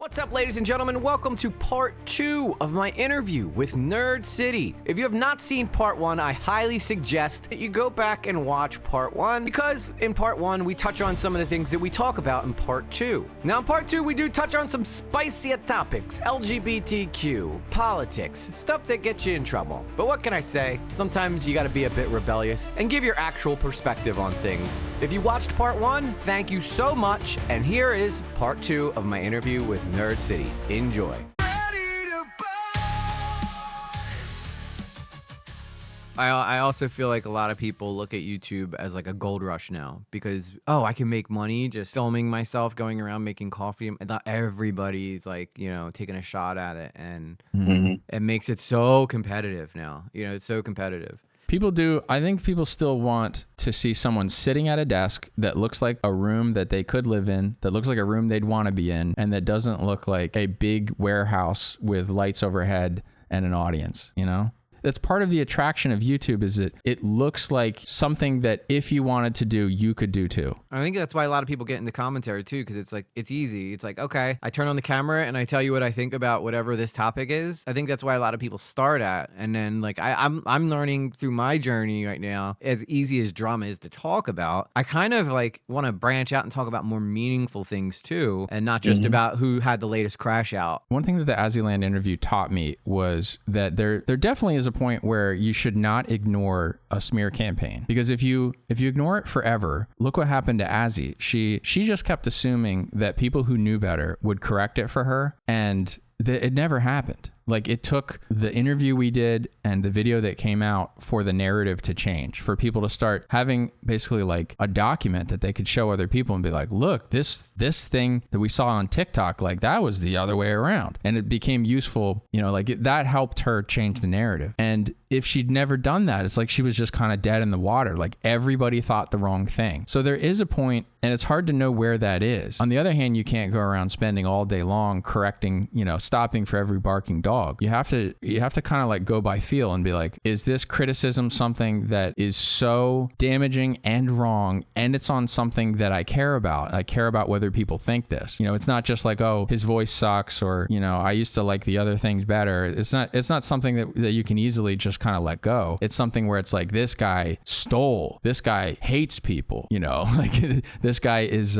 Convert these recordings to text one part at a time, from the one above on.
What's up, ladies and gentlemen? Welcome to part 2 of my interview with Nerd City. If you have not seen part 1, I highly suggest that you go back and watch part 1, because in part 1, we touch on some of the things that we talk about in part 2. Now, in part 2, we do touch on some spicier topics, LGBTQ, politics, stuff that gets you in trouble. But what can I say? Sometimes you gotta be a bit rebellious and give your actual perspective on things. If you watched part 1, thank you so much, and here is part 2 of my interview with Nerd City. Enjoy. I also feel like a lot of people look at YouTube as like a gold rush now because, oh, I can make money just filming myself going around making coffee. Not everybody's like, taking a shot at it, and it makes it so competitive now. It's so competitive. I think people still want to see someone sitting at a desk that looks like a room that they could live in, that looks like a room they'd want to be in, and that doesn't look like a big warehouse with lights overhead and an audience, That's part of the attraction of YouTube, is that it looks like something that if you wanted to do, you could do too. I think that's why a lot of people get into commentary too, because it's like, it's easy. It's like, okay, I turn on the camera and I tell you what I think about whatever this topic is. I think that's why a lot of people start at. And then like, I'm learning through my journey right now, as easy as drama is to talk about, I kind of like want to branch out and talk about more meaningful things too, and not just about who had the latest Crashout. One thing that the Azzyland interview taught me was that there definitely is a point where you should not ignore a smear campaign, because if you ignore it forever, look what happened to Azzy. She just kept assuming that people who knew better would correct it for her, and it never happened. Like, it took the interview we did and the video that came out for the narrative to change, for people to start having basically like a document that they could show other people and be like, look, this thing that we saw on TikTok, like that was the other way around. And it became useful, that helped her change the narrative. And if she'd never done that, it's like she was just kind of dead in the water. Like, everybody thought the wrong thing. So there is a point, and it's hard to know where that is. On the other hand, you can't go around spending all day long correcting, stopping for every barking dog. You have to kind of like go by feel and be like, is this criticism something that is so damaging and wrong, and it's on something that I care about? I care about whether people think this. It's not just like, oh, his voice sucks, or I used to like the other things better. It's not something that you can easily just kind of let go. It's something where it's like, this guy stole, this guy hates people, like this guy is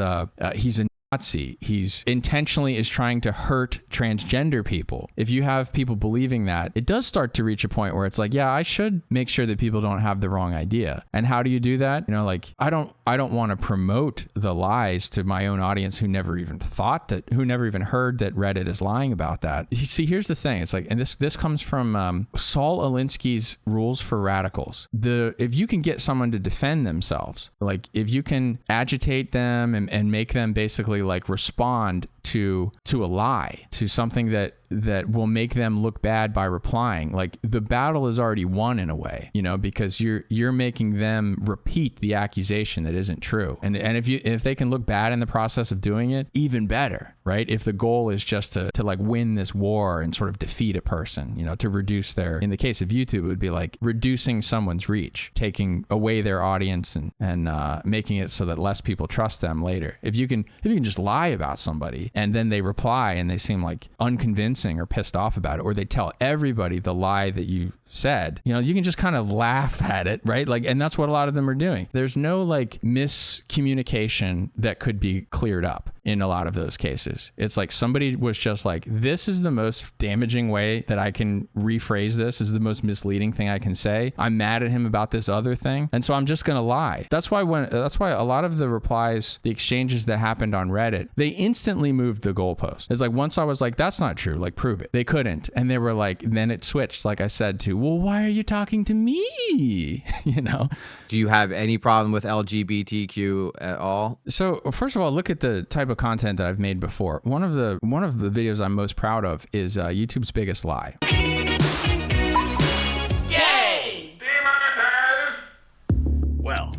he's a Nazi. He's intentionally is trying to hurt transgender people. If you have people believing that, it does start to reach a point where it's like, yeah, I should make sure that people don't have the wrong idea. And how do you do that? I don't want to promote the lies to my own audience who never even heard that Reddit is lying about that. You see, here's the thing. It's like, and this comes from Saul Alinsky's Rules for Radicals. If you can get someone to defend themselves, like if you can agitate them and make them basically like respond to a lie, to something that will make them look bad by replying, like the battle is already won in a way, because you're making them repeat the accusation that isn't true. And if they can look bad in the process of doing it, even better, right? If the goal is just to like win this war and sort of defeat a person, to reduce in the case of YouTube, it would be like reducing someone's reach, taking away their audience and making it so that less people trust them later. If you can just lie about somebody and then they reply and they seem like unconvincing or pissed off about it, or they tell everybody the lie that you said, you can just kind of laugh at it, right? Like, and that's what a lot of them are doing. There's no like miscommunication that could be cleared up in a lot of those cases. It's like somebody was just like, this is the most damaging way that I can rephrase this, is the most misleading thing I can say. I'm mad at him about this other thing, and so I'm just gonna lie. That's why a lot of the replies, the exchanges that happened on Reddit, they instantly moved the goalpost. It's like, once I was like, that's not true, like prove it. They couldn't, and they were like, then it switched, like I said, to, well, why are you talking to me? Do you have any problem with LGBTQ at all? So first of all, look at the type of content that I've made before. One of the videos I'm most proud of is YouTube's biggest lie. Yay! Well,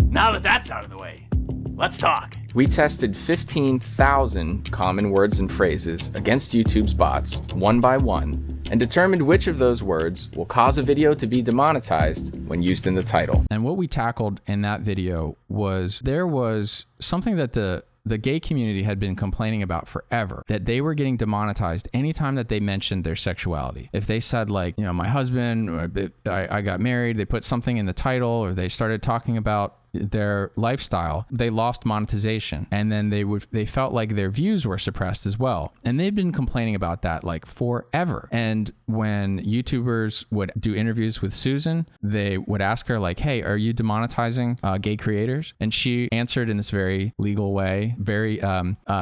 now that that's out of the way, let's talk. We tested 15,000 common words and phrases against YouTube's bots, one by one, and determined which of those words will cause a video to be demonetized when used in the title. And what we tackled in that video was, there was something that the the gay community had been complaining about forever, that they were getting demonetized anytime that they mentioned their sexuality. If they said like, my husband, or I got married, they put something in the title, or they started talking about their lifestyle, they lost monetization, and then they felt like their views were suppressed as well. And they've been complaining about that like forever. And when YouTubers would do interviews with Susan, they would ask her like, hey, are you demonetizing gay creators? And she answered in this very legal way, very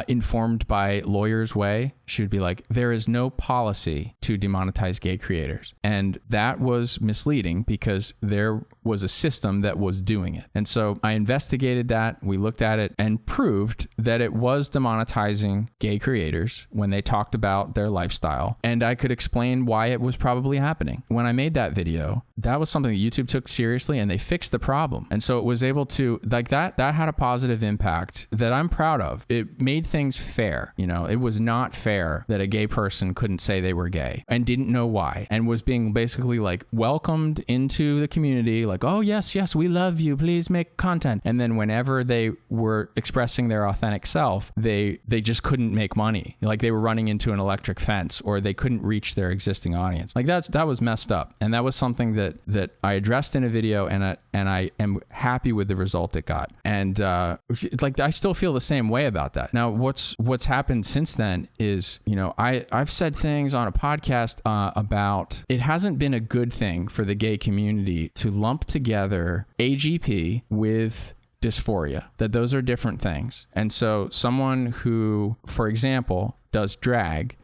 informed by lawyers way. She would be like, there is no policy to demonetize gay creators. And that was misleading because there was a system that was doing it. And so I investigated that. We looked at it and proved that it was demonetizing gay creators when they talked about their lifestyle. And I could explain why it was probably happening. When I made that video, that was something that YouTube took seriously, and they fixed the problem. And so it was able to, like, that had a positive impact that I'm proud of. It made things fair. It was not fair that a gay person couldn't say they were gay and didn't know why, and was being basically like welcomed into the community, like, oh yes, we love you, please make content. And then whenever they were expressing their authentic self, they just couldn't make money. Like they were running into an electric fence, or they couldn't reach their existing audience. Like that was messed up. And that was something that I addressed in a video, and I am happy with the result it got. And like I still feel the same way about that. Now what's happened since then is, I've said things on a podcast about it hasn't been a good thing for the gay community to lump together AGP with dysphoria, that those are different things. And so someone who, for example, does drag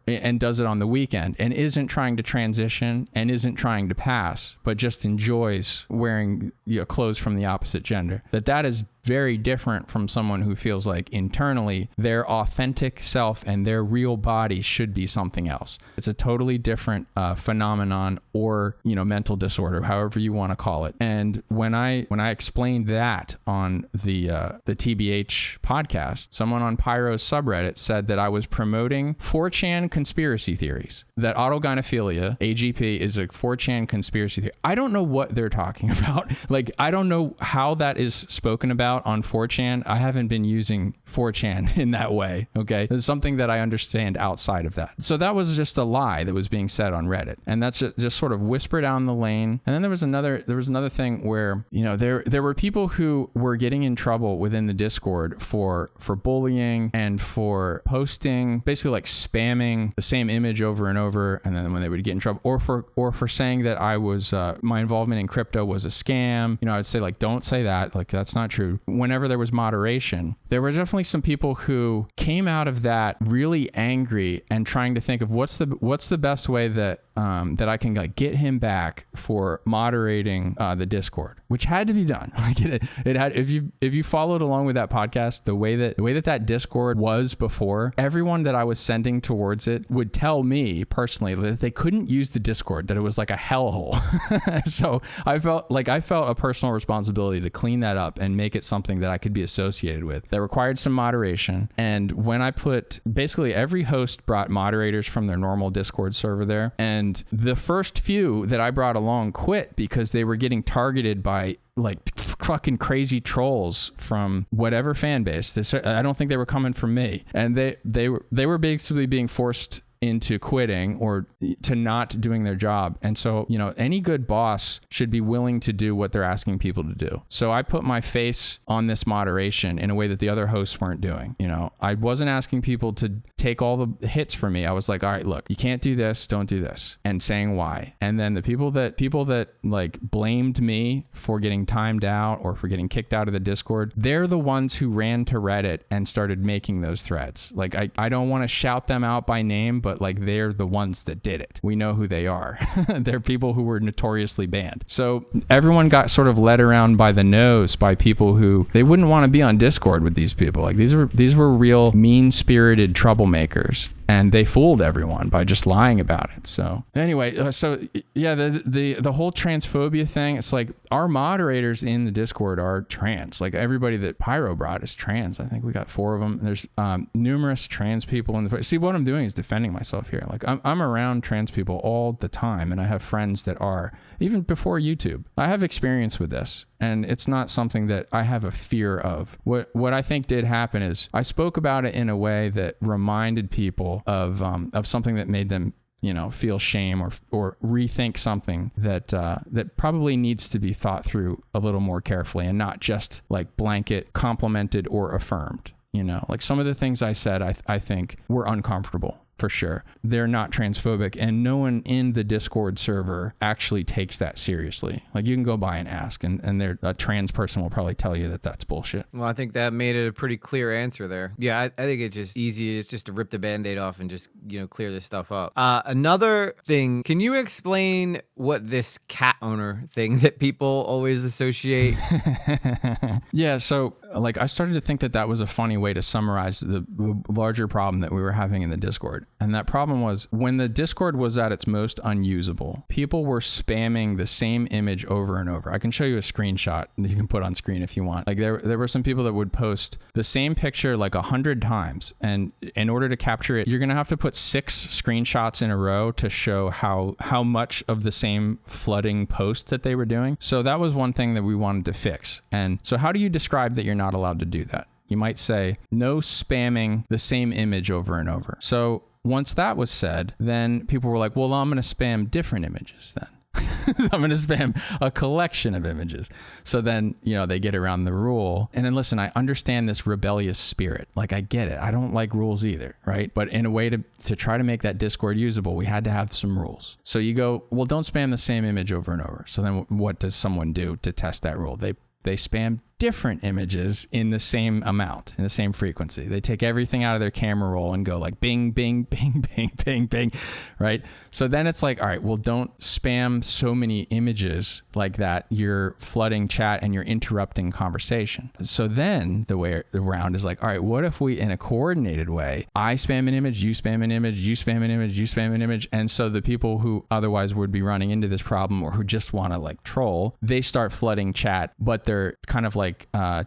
and does it on the weekend and isn't trying to transition and isn't trying to pass, but just enjoys wearing clothes from the opposite gender, that is very different from someone who feels like internally their authentic self and their real body should be something else. It's a totally different phenomenon, or mental disorder, however you want to call it. And when I explained that on the TBH podcast, someone on Pyro's subreddit said that I was promoting 4chan conspiracy theories, that autogynephilia, AGP, is a 4chan conspiracy theory. I don't know what they're talking about. Like, I don't know how that is spoken about on 4chan. I haven't been using 4chan in that way. Okay. There's something that I understand outside of that. So that was just a lie that was being said on Reddit. And that's just sort of whispered down the lane. And then there was another thing where, there were people who were getting in trouble within the Discord for bullying and for posting, basically like spamming the same image over and over. And then when they would get in trouble, or for saying that I was, my involvement in crypto was a scam, I would say like, don't say that. Like, that's not true. Whenever there was moderation, there were definitely some people who came out of that really angry and trying to think of what's the best way that I can like get him back for moderating the Discord, which had to be done. Like it had. If you followed along with that podcast, the way that Discord was before, everyone that I was sending towards it would tell me personally that they couldn't use the Discord, that it was like a hellhole. So I felt a personal responsibility to clean that up and make it something that I could be associated with, that required some moderation. And when I basically every host brought moderators from their normal Discord server there, and the first few that I brought along quit because they were getting targeted by like fucking crazy trolls from whatever fan base. I don't think they were coming from me, and they were basically being forced into quitting or to not doing their job. And so, any good boss should be willing to do what they're asking people to do. So I put my face on this moderation in a way that the other hosts weren't doing. I wasn't asking people to take all the hits from me. I was like, all right, look, you can't do this, don't do this, and saying why. And then the people that like blamed me for getting timed out or for getting kicked out of the Discord, they're the ones who ran to Reddit and started making those threads. Like, I don't want to shout them out by name, but like they're the ones that did it. We know who they are. They're people who were notoriously banned. So everyone got sort of led around by the nose by people who they wouldn't want to be on Discord with these people. Like these were real mean-spirited troublemakers. and they fooled everyone by just lying about it. So anyway, the whole transphobia thing, it's like our moderators in the Discord are trans. Like everybody that Pyro brought is trans. I think we got 4 of them. There's numerous trans people in the... See, what I'm doing is defending myself here. Like I'm around trans people all the time, and I have friends that are, even before YouTube. I have experience with this, and it's not something that I have a fear of. What I think did happen is I spoke about it in a way that reminded people of something that made them, you know, feel shame or rethink something that probably needs to be thought through a little more carefully, and not just like blanket complimented or affirmed. You know, like some of the things I said, I think were uncomfortable. For sure. They're not transphobic, and no one in the Discord server actually takes that seriously. Like you can go by and ask, and a trans person will probably tell you that that's bullshit. Well, I think that made it a pretty clear answer there. Yeah, I think it's just easy. It's just to rip the Band-Aid off and just, you know, clear this stuff up. Another thing, can you explain what this cat owner thing that people always associate? Yeah, so like I started to think that was a funny way to summarize the larger problem that we were having in the Discord. And that problem was when the Discord was at its most unusable, people were spamming the same image over and over. I can show you a screenshot that you can put on screen if you want. Like there were some people that would post the same picture like 100 times. And in order to capture it, you're going to have to put 6 screenshots in a row to show how much of the same flooding post that they were doing. So that was one thing that we wanted to fix. And so how do you describe that you're not allowed to do that? You might say, no spamming the same image over and over. So once that was said, then people were like, well, I'm going to spam different images then. I'm going to spam a collection of images. So then, you know, they get around the rule. And then listen, I understand this rebellious spirit. Like I get it. I don't like rules either, right? But in a way to try to make that Discord usable, we had to have some rules. So you go, well, don't spam the same image over and over. So then what does someone do to test that rule? They spam different images in the same amount, in the same frequency. They take everything out of their camera roll and go like bing, bing, bing, bing, bing, bing, right? So then it's like, all right, well, don't spam so many images like that. You're flooding chat and you're interrupting conversation. So then the way around is like, all right, what if we, in a coordinated way, I spam an image, you spam an image, you spam an image, you spam an image. And so the people who otherwise would be running into this problem or who just want to like troll, they start flooding chat, but they're kind of like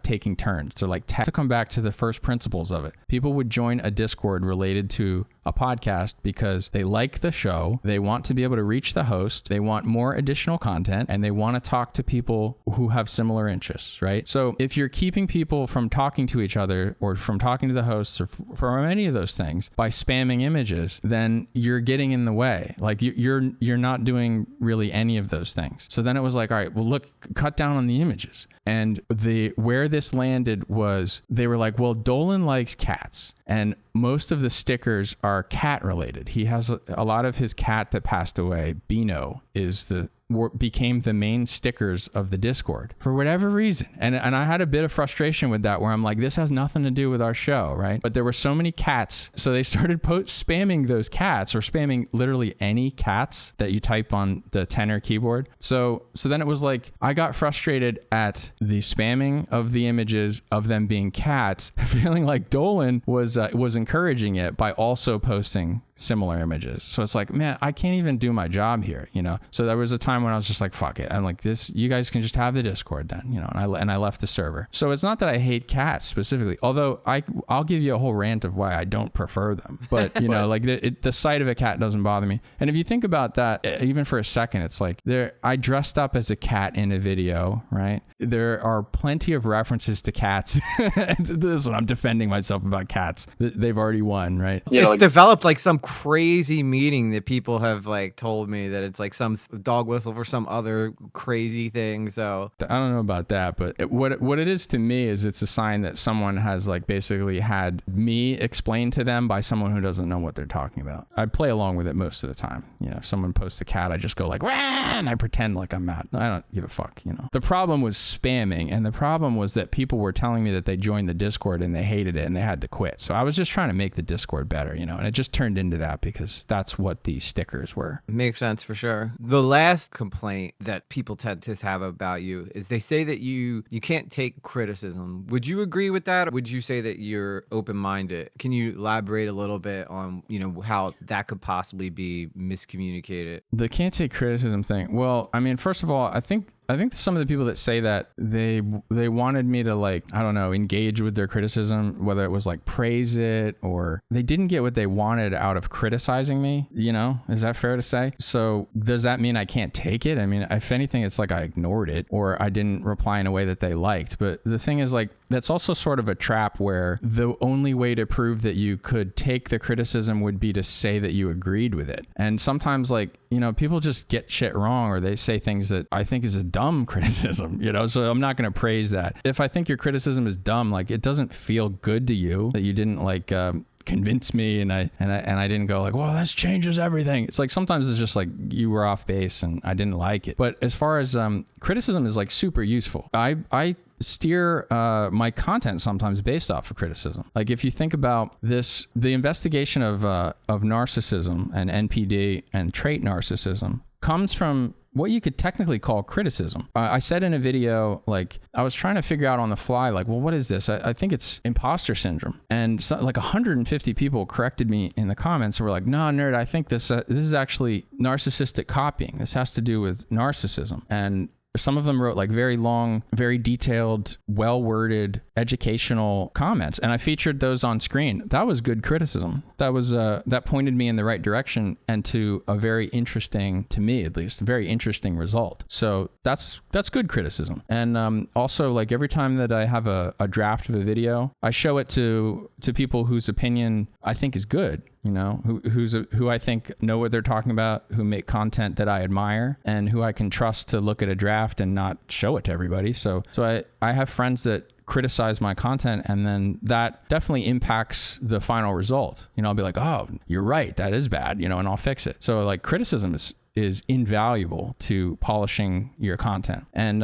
taking turns. They're like, to come back to the first principles of it. People would join a Discord related to a podcast because they like the show, they want to be able to reach the host, they want more additional content, and they want to talk to people who have similar interests, right? So if you're keeping people from talking to each other or from talking to the hosts or from any of those things by spamming images, then you're getting in the way. Like you're not doing really any of those things. So then it was like, all right, well, look, cut down on the images. And where this landed was they were like, well, Dolan likes cats. And most of the stickers are cat related. He has a lot of his cat that passed away, Beano, became the main stickers of the Discord for whatever reason. And I had a bit of frustration with that where I'm like, this has nothing to do with our show, right? But there were so many cats. So they started spamming those cats or spamming literally any cats that you type on the tenor keyboard. So then it was like, I got frustrated at the spamming of the images of them being cats, feeling like Dolan was encouraging it by also posting similar images. So it's like, man, I can't even do my job here, you know? So there was a time when I was just like, fuck it. I'm like, this, you guys can just have the Discord then, you know? And I left the server. So it's not that I hate cats specifically, although I'll give you a whole rant of why I don't prefer them. But you know, like the sight of a cat doesn't bother me. And if you think about that, even for a second, it's like I dressed up as a cat in a video, right? There are plenty of references to cats. Listen, I'm defending myself about cats. They've already won, right? You know, it's developed like some crazy meaning that people have like told me that it's like some dog whistle for some other crazy thing. So I don't know about that, but what it is to me is it's a sign that someone has like basically had me explain to them by someone who doesn't know what they're talking about. I play along with it most of the time. You know, if someone posts a cat, I just go like, rah, and I pretend like I'm mad. I don't give a fuck, you know. The problem was spamming, and the problem was that people were telling me that they joined the Discord and they hated it and they had to quit. So I was just trying to make the Discord better, you know, and it just turned into that because that's what these stickers were. Makes sense for sure. The last complaint that people tend to have about you is they say that you can't take criticism. Would you agree with that? Or would you say that you're open-minded? Can you elaborate a little bit on, how that could possibly be miscommunicated? The can't take criticism thing. Well, I mean, first of all, I think some of the people that say that they wanted me to, like, I don't know, engage with their criticism, whether it was like praise it or they didn't get what they wanted out of criticizing me. Is that fair to say? So does that mean I can't take it? I mean, if anything, it's like I ignored it or I didn't reply in a way that they liked. But the thing is, like, that's also sort of a trap where the only way to prove that you could take the criticism would be to say that you agreed with it. And sometimes, like, people just get shit wrong or they say things that I think is a dumb criticism, so I'm not going to praise that. If I think your criticism is dumb, like, it doesn't feel good to you that you didn't like convince me and I didn't go like, well, this changes everything. It's like sometimes it's just like you were off base and I didn't like it. But as far as criticism is like super useful. I steer my content sometimes based off of criticism. Like if you think about this, the investigation of narcissism and NPD and trait narcissism comes from what you could technically call criticism. I said in a video, like, I was trying to figure out on the fly, like, well, what is this? I think it's imposter syndrome. And so, like 150 people corrected me in the comments and were like, no, nerd, I think this is actually narcissistic copying. This has to do with narcissism. And some of them wrote like very long, very detailed, well-worded, educational comments. And I featured those on screen. That was good criticism. That was, that pointed me in the right direction and to a very interesting, to me at least, a very interesting result. So that's good criticism. And also, like, every time that I have a draft of a video, I show it to people whose opinion I think is good. Who I think know what they're talking about, who make content that I admire, and who I can trust to look at a draft and not show it to everybody. So I have friends that criticize my content, and then that definitely impacts the final result. I'll be like, oh, you're right, that is bad, and I'll fix it. So like criticism is invaluable to polishing your content. And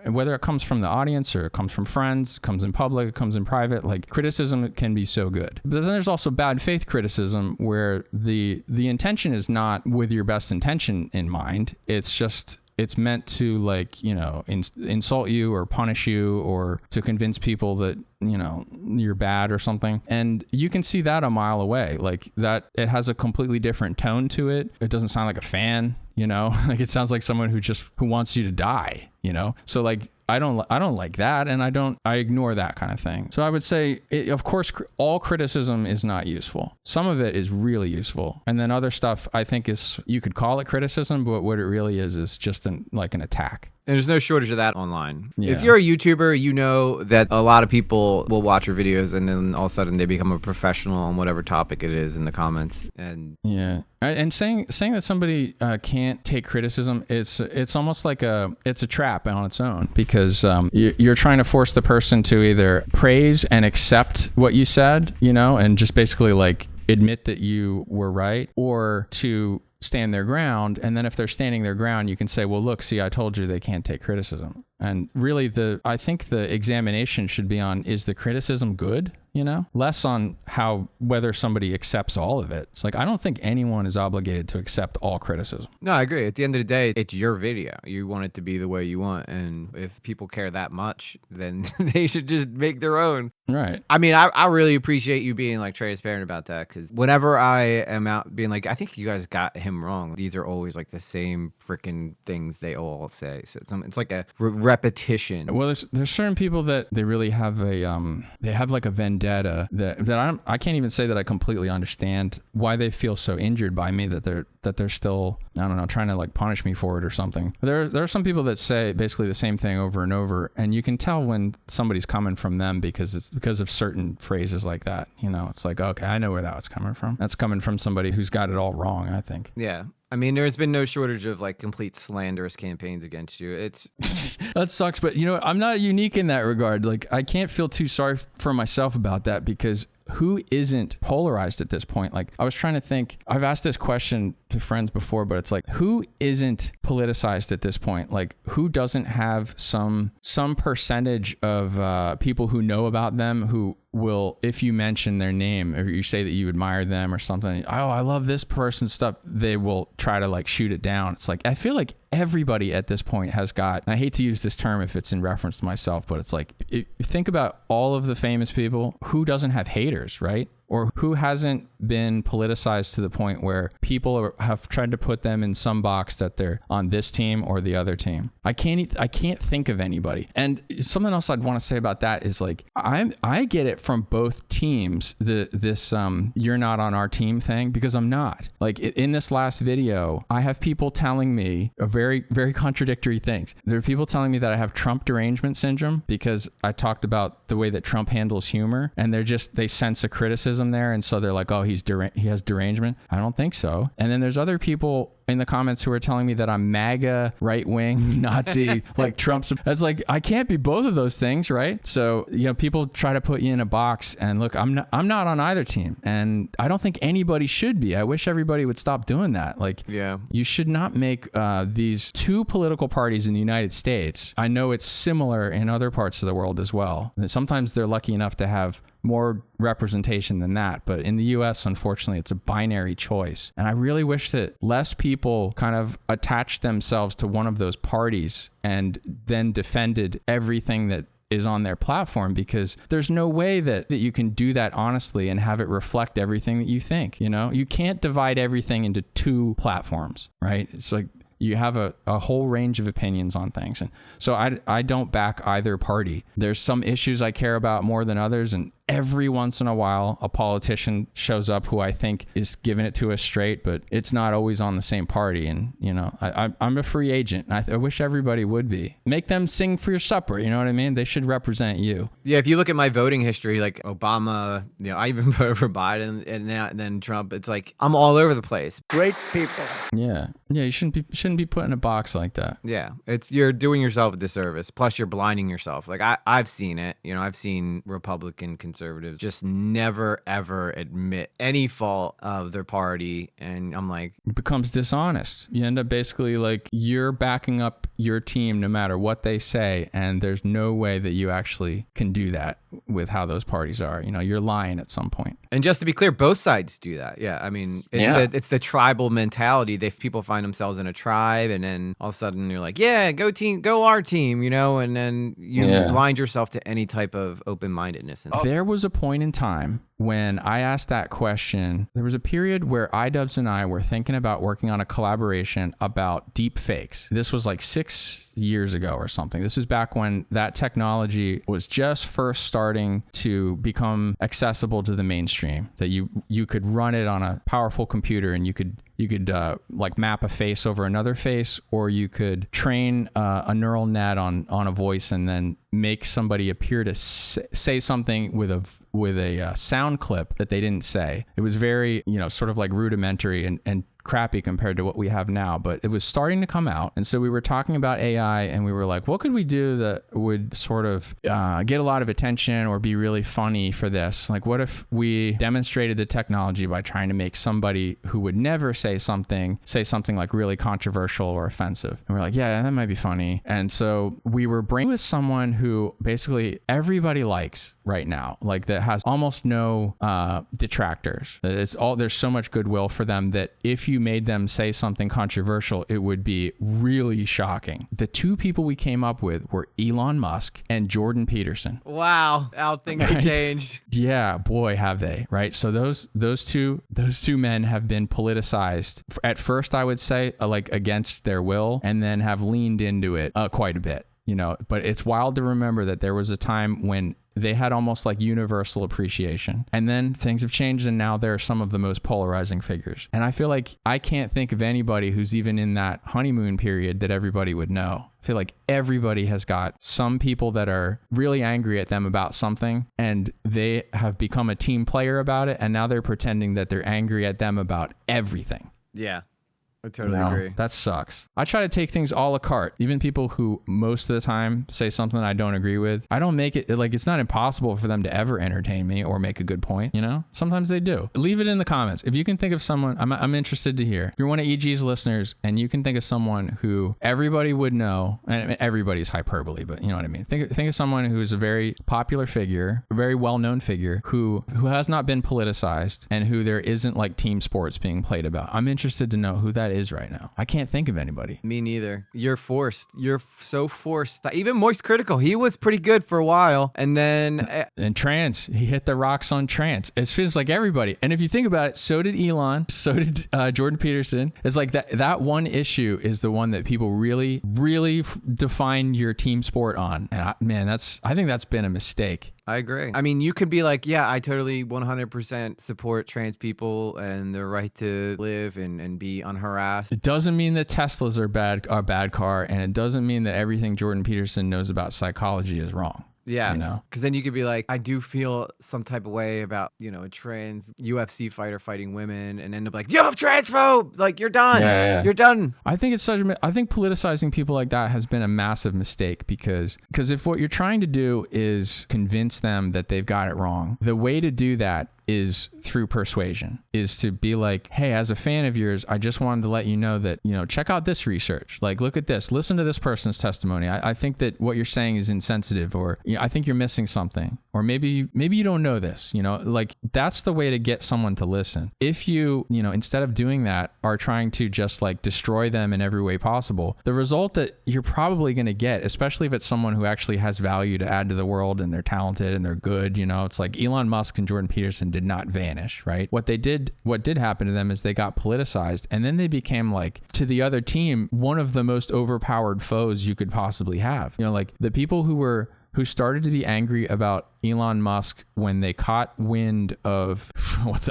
whether it comes from the audience or it comes from friends, comes in public, it comes in private, like criticism can be so good. But then there's also bad faith criticism where the intention is not with your best intention in mind. It's meant to, like, insult you or punish you or to convince people that, you're bad or something. And you can see that a mile away. Like that, it has a completely different tone to it. It doesn't sound like a fan, like it sounds like someone who wants you to die, So like, I don't like that. And I ignore that kind of thing. So I would say, of course, all criticism is not useful. Some of it is really useful. And then other stuff I think you could call it criticism, but what it really is just an attack. And there's no shortage of that online. Yeah. If you're a YouTuber, you know that a lot of people will watch your videos and then all of a sudden they become a professional on whatever topic it is in the comments. And yeah. And saying that somebody can't take criticism, it's almost like it's a trap on its own, because you're trying to force the person to either praise and accept what you said, and just basically like admit that you were right, or to stand their ground. And then if they're standing their ground, you can say, well, look, see, I told you they can't take criticism. And really I think the examination should be on, is the criticism good? Less on whether somebody accepts all of it. It's like, I don't think anyone is obligated to accept all criticism. No, I agree. At the end of the day, it's your video. You want it to be the way you want. And if people care that much, then they should just make their own. Right. I mean, I really appreciate you being like transparent about that, because whenever I am out being like, I think you guys got him wrong, these are always like the same freaking things they all say. So it's like a repetition. Well, there's certain people that they really have they have like a vendetta that I can't even say that I completely understand why they feel so injured by me that they're still, I don't know, trying to like punish me for it or something. There are some people that say basically the same thing over and over, and you can tell when somebody's coming from them because it's because of certain phrases like that. It's like, okay, I know where that was coming from. That's coming from somebody who's got it all wrong, I think. Yeah. I mean, there's been no shortage of like complete slanderous campaigns against you. It's that sucks, but I'm not unique in that regard. Like, I can't feel too sorry for myself about that, because who isn't polarized at this point? Like, I was trying to think, I've asked this question to friends before, but it's like, who isn't politicized at this point? Like, who doesn't have some percentage of people who know about them who will, if you mention their name or you say that you admire them or something, oh, I love this person's stuff, they will try to like shoot it down. It's like, I feel like everybody at this point has got, I hate to use this term if it's in reference to myself, but it's like, think about all of the famous people, who doesn't have haters, right? Or who hasn't been politicized to the point where people have tried to put them in some box that they're on this team or the other team. I can't think of anybody. And something else I'd want to say about that is like, I get it from both teams, this you're not on our team thing, because I'm not. Like in this last video, I have people telling me a very, very contradictory things. There are people telling me that I have Trump derangement syndrome because I talked about the way that Trump handles humor, and they sense a criticism there, and so they're like, oh, he has derangement. I don't think so. And then there's other people in the comments who are telling me that I'm MAGA, right-wing, Nazi, like Trump's. It's like, I can't be both of those things, right? So, people try to put you in a box, and look, I'm not on either team, and I don't think anybody should be. I wish everybody would stop doing that. Like, yeah, you should not make these two political parties in the United States. I know it's similar in other parts of the world as well. Sometimes they're lucky enough to have more representation than that, but in the US, unfortunately, it's a binary choice. And I really wish that less people kind of attached themselves to one of those parties and then defended everything that is on their platform, because there's no way that you can do that honestly and have it reflect everything that you think. You can't divide everything into two platforms, right? It's like you have a whole range of opinions on things. And so I don't back either party. There's some issues I care about more than others, and every once in a while a politician shows up who I think is giving it to us straight, but it's not always on the same party. And I'm a free agent, and I wish everybody would be. Make them sing for your supper, you know what I mean? They should represent you. Yeah, if you look at my voting history, like Obama, I even voted for Biden, and then Trump. It's like I'm all over the place. Great people. Yeah, you shouldn't be put in a box like that. Yeah, you're doing yourself a disservice. Plus, you're blinding yourself. Like I've seen it. I've seen Republican conservatives just never ever admit any fault of their party, and I'm like, it becomes dishonest. You end up basically like you're backing up your team no matter what they say, and there's no way that you actually can do that with how those parties are. You're lying at some point. And just to be clear, both sides do that. Yeah, I mean, it's the tribal mentality. People find themselves in a tribe, and then all of a sudden you're like, yeah, go team, go our team, and then you blind yourself to any type of open-mindedness. There was a point in time when I asked that question. There was a period where iDubbbz and I were thinking about working on a collaboration about deep fakes. This was like 6 years ago or something. This was back when that technology was just first starting to become accessible to the mainstream, that you could run it on a powerful computer, and you could like map a face over another face, or you could train a neural net on a voice and then make somebody appear to say something with a sound clip that they didn't say. It was very, sort of like rudimentary and crappy compared to what we have now, but it was starting to come out. And so we were talking about AI, and we were like, what could we do that would sort of get a lot of attention or be really funny for this? Like, what if we demonstrated the technology by trying to make somebody who would never say something like really controversial or offensive? And we're like, yeah, that might be funny. And so we were bringing with someone who basically everybody likes right now, like that has almost no detractors. There's so much goodwill for them that if you made them say something controversial, it would be really shocking. The two people we came up with were Elon Musk and Jordan Peterson. Wow, how things have changed. Yeah, boy, have they, right? So those two men have been politicized at first, I would say, like against their will, and then have leaned into it quite a bit. But it's wild to remember that there was a time when they had almost like universal appreciation, and then things have changed, and now they're some of the most polarizing figures. And I feel like I can't think of anybody who's even in that honeymoon period that everybody would know. I feel like everybody has got some people that are really angry at them about something, and they have become a team player about it, and now they're pretending that they're angry at them about everything. Yeah. I totally agree. That sucks. I try to take things a la carte. Even people who most of the time say something I don't agree with, I don't make it like it's not impossible for them to ever entertain me or make a good point. You know, sometimes they do. Leave it in the comments. If you can think of someone, I'm interested to hear. If you're one of EG's listeners and you can think of someone who everybody would know, and everybody's hyperbole, but you know what I mean. Think of someone who is a very popular figure, a very well-known figure who has not been politicized and who there isn't like team sports being played about. I'm interested to know who that is right now. I can't think of anybody. Me neither. You're forced. You're so forced. Even Moist Critical, he was pretty good for a while, and then and Trans, he hit the rocks on Trans. It feels like everybody. And if you think about it, so did Elon, so did Jordan Peterson. It's like that one issue is the one that people really define your team sport on. And I think that's been a mistake. I agree. I mean, you could be like, yeah, I totally 100% support trans people and their right to live and be unharassed. It doesn't mean that Teslas are a bad car, and it doesn't mean that everything Jordan Peterson knows about psychology is wrong. Yeah, you know, because then you could be like, I do feel some type of way about, a trans UFC fighter fighting women, and end up like, you're transphobe, like you're done, you're done. I think I think politicizing people like that has been a massive mistake because if what you're trying to do is convince them that they've got it wrong, the way to do that is through persuasion, is to be like, hey, as a fan of yours, I just wanted to let you know that, check out this research. Like, look at this, listen to this person's testimony. I think that what you're saying is insensitive, or I think you're missing something, or maybe you don't know this, like that's the way to get someone to listen. If you instead of doing that, are trying to just like destroy them in every way possible, the result that you're probably going to get, especially if it's someone who actually has value to add to the world and they're talented and they're good, it's like Elon Musk and Jordan Peterson did not vanish, right? What did happen to them is they got politicized, and then they became, like, to the other team, one of the most overpowered foes you could possibly have. Like the people who started to be angry about Elon Musk when they caught wind of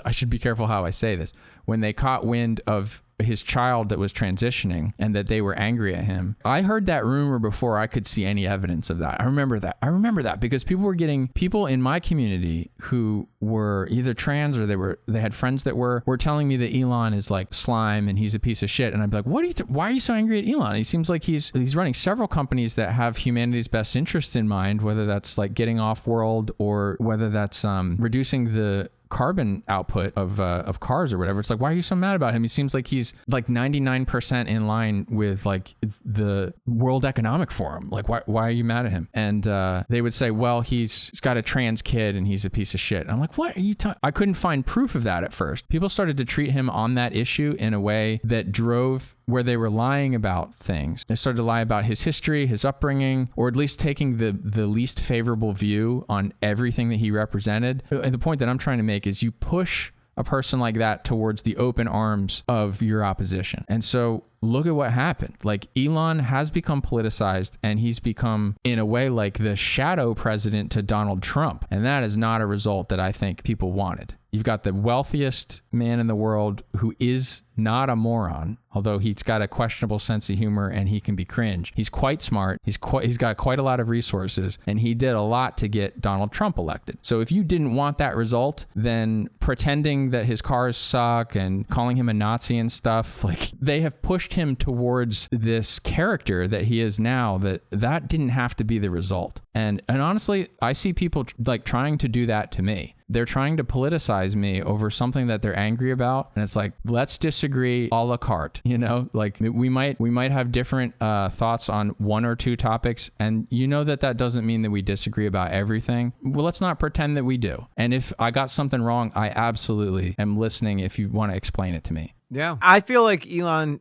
I should be careful how I say this, when they caught wind of his child that was transitioning and that they were angry at him. I heard that rumor before I could see any evidence of that. I remember that because people in my community who were either trans or they had friends that were telling me that Elon is like slime and he's a piece of shit. And I'd be like, why are you so angry at Elon? He seems like he's running several companies that have humanity's best interests in mind, whether that's like getting off world or whether that's reducing the carbon output of cars or whatever. It's like, why are you so mad about him? He seems like he's like 99% in line with like the World Economic Forum. Like, why are you mad at him? And they would say, well, he's got a trans kid and he's a piece of shit. And I'm like, what are you talking? I couldn't find proof of that at first. People started to treat him on that issue in a way that drove where they were lying about things. They started to lie about his history, his upbringing, or at least taking the least favorable view on everything that he represented. And the point that I'm trying to make is you push a person like that towards the open arms of your opposition. And so look at what happened. Like, Elon has become politicized, and he's become, in a way, like the shadow president to Donald Trump. And that is not a result that I think people wanted. You've got the wealthiest man in the world who is not a moron, although he's got a questionable sense of humor and he can be cringe. He's quite smart. He's got quite a lot of resources, and he did a lot to get Donald Trump elected. So if you didn't want that result, then pretending that his cars suck and calling him a Nazi and stuff, like, they have pushed him towards this character that he is now, that didn't have to be the result. And honestly, I see people like trying to do that to me. They're trying to politicize me over something that they're angry about. And it's like, let's disagree a la carte, like we might have different thoughts on one or two topics. And that doesn't mean that we disagree about everything. Well, let's not pretend that we do. And if I got something wrong, I absolutely am listening if you want to explain it to me. Yeah. I feel like Elon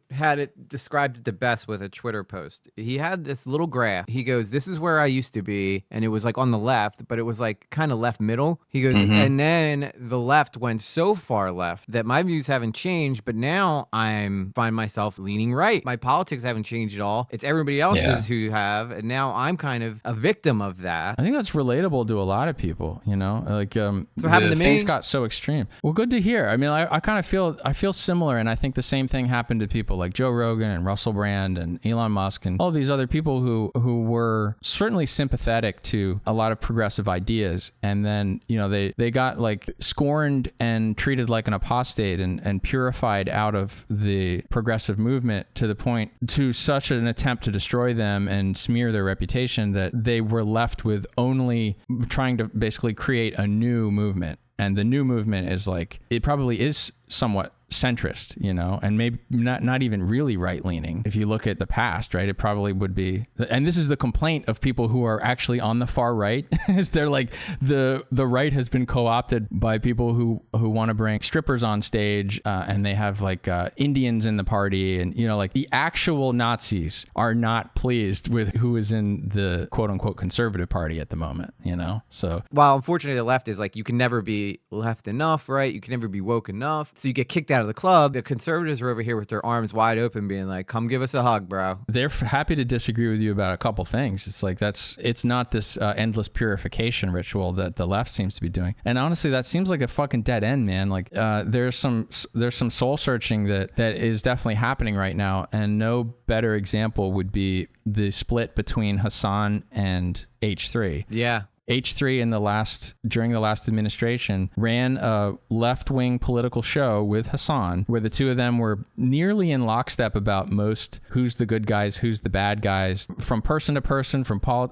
described it the best with a Twitter post. He had this little graph. He goes, this is where I used to be. And it was like on the left, but it was like kind of left middle. He goes, and then the left went so far left that my views haven't changed, but now find myself leaning right. My politics haven't changed at all. It's everybody else's who have. And now I'm kind of a victim of that. I think that's relatable to a lot of people, like, so happened to me. Things got so extreme. Well, good to hear. I mean, I kind of feel similar similar. And I think the same thing happened to people like Joe Rogan and Russell Brand and Elon Musk and all these other people who were certainly sympathetic to a lot of progressive ideas. And then, you know, they got like scorned and treated like an apostate and purified out of the progressive movement to the point, to such an attempt to destroy them and smear their reputation, that they were left with only trying to basically create a new movement. And the new movement is like, it probably is somewhat centrist, you know, and maybe not even really right leaning. If you look at the past, right, it probably would be. And this is the complaint of people who are actually on the far right, is they're like, the right has been co-opted by people who want to bring strippers on stage, and they have like Indians in the party, and you know, like the actual Nazis are not pleased with who is in the quote unquote conservative party at the moment, you know. So while unfortunately the left is like, you can never be left enough, right? You can never be woke enough, so you get kicked out of the club. The conservatives are over here with their arms wide open being like, come give us a hug, bro. They're happy to disagree with you about a couple things. It's like, it's not this endless purification ritual that the left seems to be doing. And honestly, that seems like a fucking dead end, man. Like there's some soul searching that is definitely happening right now. And no better example would be the split between Hassan and H3. Yeah. H3 during the last administration ran a left-wing political show with Hassan, where the two of them were nearly in lockstep about who's the good guys, who's the bad guys, from person to person,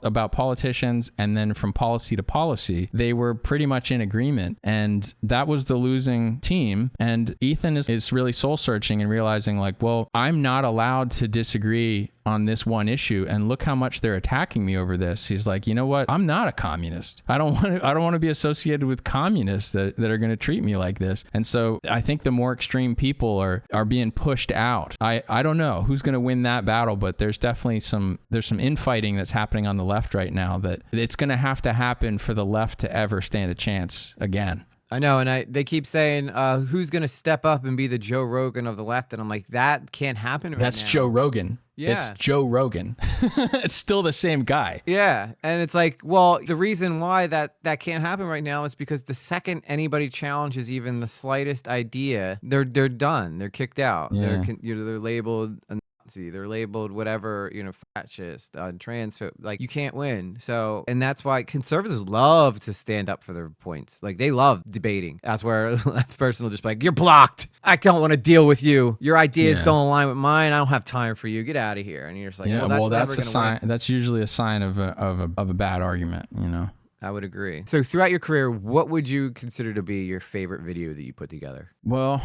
about politicians, and then from policy to policy. They were pretty much in agreement, and that was the losing team. And Ethan is really soul-searching and realizing like, well, I'm not allowed to disagree on this one issue, and look how much they're attacking me over this. He's like, you know what? I'm not a communist. I don't want to be associated with communists that are going to treat me like this. And so I think the more extreme people are being pushed out. I don't know who's going to win that battle, but there's definitely some infighting that's happening on the left right now that it's going to have to happen for the left to ever stand a chance again. I know, and they keep saying, who's going to step up and be the Joe Rogan of the left? And I'm like, that can't happen right That's now. Joe Rogan. Yeah. It's Joe Rogan. It's still the same guy. Yeah, and it's like, well, the reason why that can't happen right now is because the second anybody challenges even the slightest idea, they're done. They're kicked out. Yeah. They're labeled a Nazi. They're labeled whatever, fascist, trans. Like, you can't win. So, and that's why conservatives love to stand up for their points. Like, they love debating. That's where a left person will just be like, you're blocked. I don't want to deal with you. Your ideas don't align with mine. I don't have time for you. Get out of here. And you're just like, well, that's a sign. That's usually a sign of a bad argument, you know. I would agree. So throughout your career, what would you consider to be your favorite video that you put together? Well,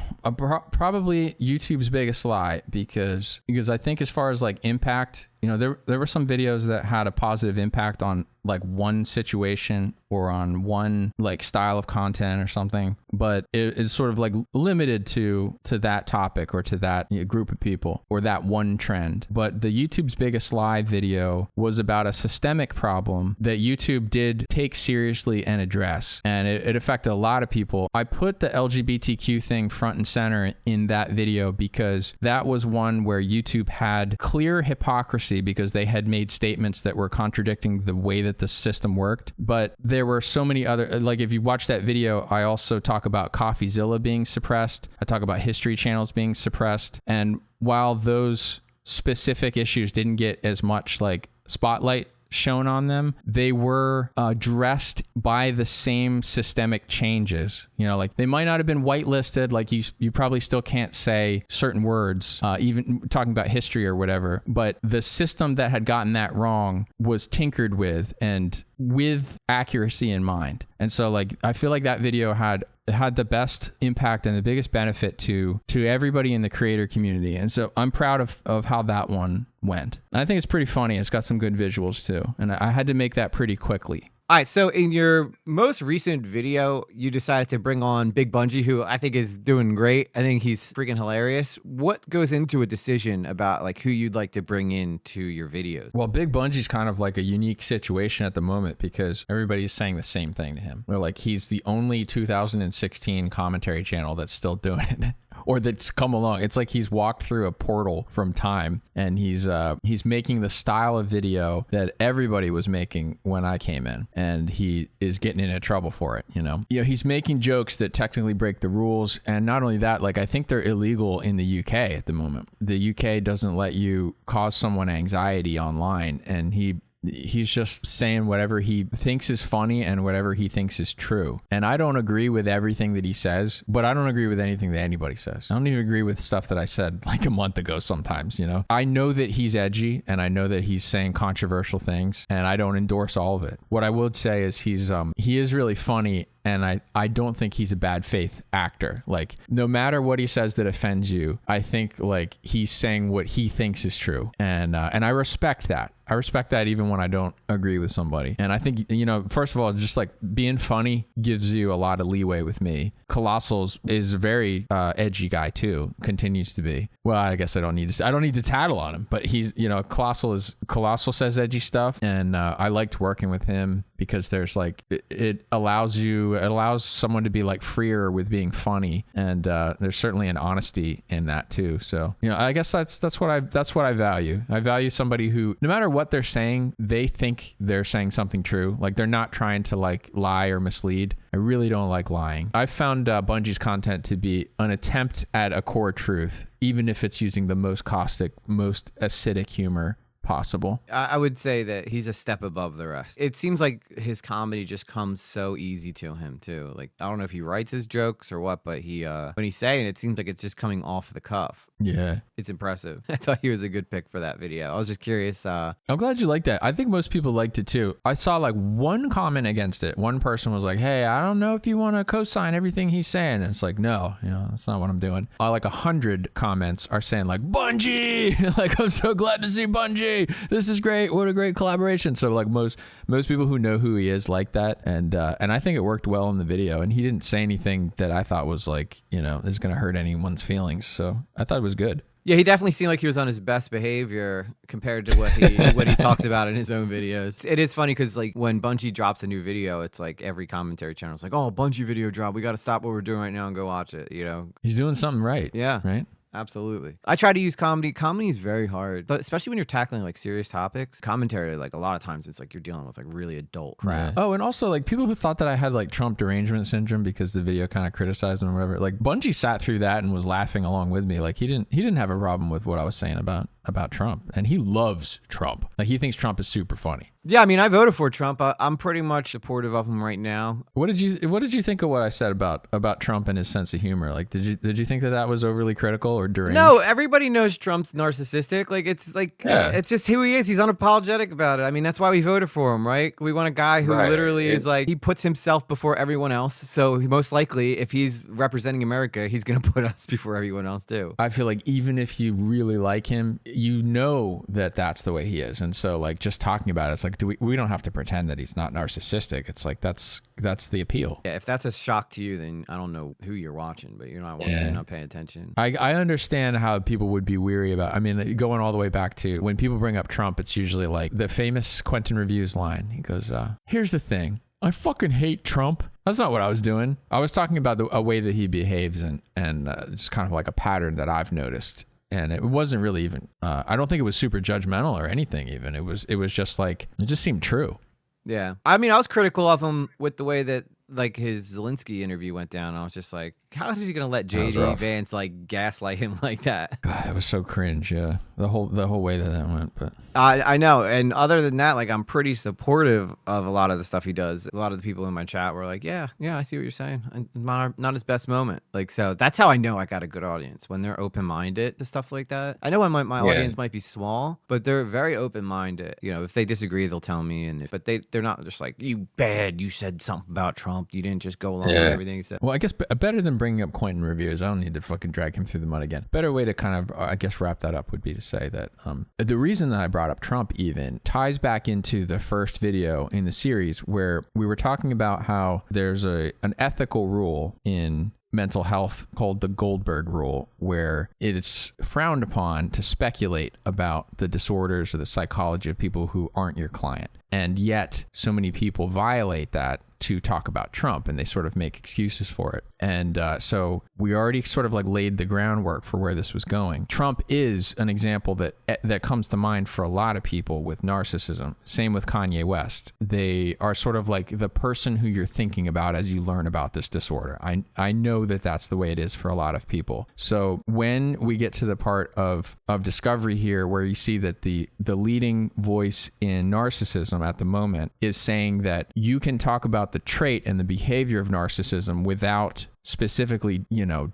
probably YouTube's biggest lie, because I think as far as like impact, there were some videos that had a positive impact on like one situation or on one like style of content or something, but it's sort of like limited to that topic or to that group of people or that one trend. But the YouTube's biggest lie video was about a systemic problem that YouTube did take seriously and address, and it affected a lot of people. I put the LGBTQ thing front and center in that video because that was one where YouTube had clear hypocrisy, because they had made statements that were contradicting the way that the system worked. But there were so many other, like if you watch that video, I also talk about Coffeezilla being suppressed. I talk about history channels being suppressed. And while those specific issues didn't get as much like spotlight shown on them, they were addressed by the same systemic changes. Like they might not have been whitelisted, like you probably still can't say certain words, even talking about history or whatever, but the system that had gotten that wrong was tinkered with and with accuracy in mind. And so like I feel like that video had the best impact and the biggest benefit to everybody in the creator community. And so I'm proud of how that one went. And I think it's pretty funny. It's got some good visuals too. And I had to make that pretty quickly. All right, so in your most recent video, you decided to bring on Big Bungee, who I think is doing great. I think he's freaking hilarious. What goes into a decision about like who you'd like to bring into your videos? Well, Big Bungee's kind of like a unique situation at the moment because everybody's saying the same thing to him. They're like, he's the only 2016 commentary channel that's still doing it. or that's come along. It's like he's walked through a portal from time, and he's making the style of video that everybody was making when I came in, and he is getting into trouble for it. He's making jokes that technically break the rules, and not only that, like I think they're illegal in the UK at the moment. The UK doesn't let you cause someone anxiety online, and he's just saying whatever he thinks is funny and whatever he thinks is true. And I don't agree with everything that he says, but I don't agree with anything that anybody says. I don't even agree with stuff that I said like a month ago sometimes, I know that he's edgy, and I know that he's saying controversial things, and I don't endorse all of it. What I would say is he is really funny, and I don't think he's a bad faith actor. Like, no matter what he says that offends you, I think like he's saying what he thinks is true. And I respect that. I respect that even when I don't agree with somebody. And I think, first of all, just like being funny gives you a lot of leeway with me. Colossal's is a very edgy guy too, continues to be. Well, I guess I don't need to tattle on him, but he's, Colossal says edgy stuff, and I liked working with him because there's like, it allows someone to be like freer with being funny, and there's certainly an honesty in that too. So, I guess that's what I value. I value somebody who, no matter what they're saying, they think they're saying something true. Like, they're not trying to like lie or mislead. I really don't like lying. I've found Bungee's content to be an attempt at a core truth, even if it's using the most caustic, most acidic humor possible. I would say that he's a step above the rest. It seems like his comedy just comes so easy to him too. Like, I don't know if he writes his jokes or what, but when he's saying it seems like it's just coming off the cuff. Yeah. It's impressive. I thought he was a good pick for that video. I was just curious. I'm glad you liked that. I think most people liked it too. I saw like one comment against it. One person was like, hey, I don't know if you want to co-sign everything he's saying. And it's like, no, that's not what I'm doing. Like 100 comments are saying like, Bungee, like, I'm so glad to see Bungee. This is great. What a great collaboration. So like most people who know who he is like that. And I think it worked well in the video. And he didn't say anything that I thought was like, is going to hurt anyone's feelings. So I thought it was good. Yeah, he definitely seemed like he was on his best behavior compared to what he talks about in his own videos. It is funny because like when Bungee drops a new video, it's like every commentary channel is like, oh, Bungee video drop. We got to stop what we're doing right now and go watch it. He's doing something right. Yeah. Right. Absolutely. I try to use comedy. Comedy is very hard, but especially when you're tackling like serious topics. Commentary, like a lot of times it's like you're dealing with like really adult crap. Yeah. Oh, and also like people who thought that I had like Trump derangement syndrome because the video kind of criticized him or whatever. Like Bungee sat through that and was laughing along with me. Like he didn't have a problem with what I was saying about Trump, and he loves Trump. Like he thinks Trump is super funny. Yeah, I mean, I voted for Trump. I'm pretty much supportive of him right now. What did you think of what I said about Trump and his sense of humor? Like, did you think that was overly critical or deranged? No, everybody knows Trump's narcissistic. Like, it's just who he is. He's unapologetic about it. I mean, that's why we voted for him, right? We want a guy who literally is like, he puts himself before everyone else. So most likely, if he's representing America, he's going to put us before everyone else too. I feel like even if you really like him, you know that that's the way he is. And so like just talking about it, it's like, we don't have to pretend that he's not narcissistic. It's like, that's the appeal. Yeah. If that's a shock to you, then I don't know who you're watching, but you're not paying attention. I understand how people would be weary about, I mean, going all the way back to when people bring up Trump, it's usually like the famous Quentin Reviews line. He goes, here's the thing. I fucking hate Trump. That's not what I was doing. I was talking about a way that he behaves and just kind of like a pattern that I've noticed. And it wasn't really even, I don't think it was super judgmental or anything even. It was just like, it just seemed true. Yeah. I mean, I was critical of him with the way that like his Zelensky interview went down. I was just like, how is he going to let JD Vance like gaslight him like that? God, it was so cringe. Yeah. The whole way that went, but I know. And other than that, like I'm pretty supportive of a lot of the stuff he does. A lot of the people in my chat were like, yeah, I see what you're saying. Not his best moment. Like, so that's how I know I got a good audience, when they're open-minded to stuff like that. I know when my audience might be small, but they're very open-minded. If they disagree, they'll tell me. But they're not just like, you said something about Trump. You didn't just go along with everything he said. Well, I guess better than bringing up Quentin Reviews, I don't need to fucking drag him through the mud again. Better way to kind of, I guess, wrap that up would be to say that the reason that I brought up Trump even ties back into the first video in the series where we were talking about how there's an ethical rule in mental health called the Goldberg rule, where it's frowned upon to speculate about the disorders or the psychology of people who aren't your client. And yet so many people violate that to talk about Trump, and they sort of make excuses for it. And so we already sort of like laid the groundwork for where this was going. Trump is an example that comes to mind for a lot of people with narcissism. Same with Kanye West. They are sort of like the person who you're thinking about as you learn about this disorder. I know that that's the way it is for a lot of people. So when we get to the part of discovery here where you see that the leading voice in narcissism at the moment is saying that you can talk about the trait and the behavior of narcissism without specifically,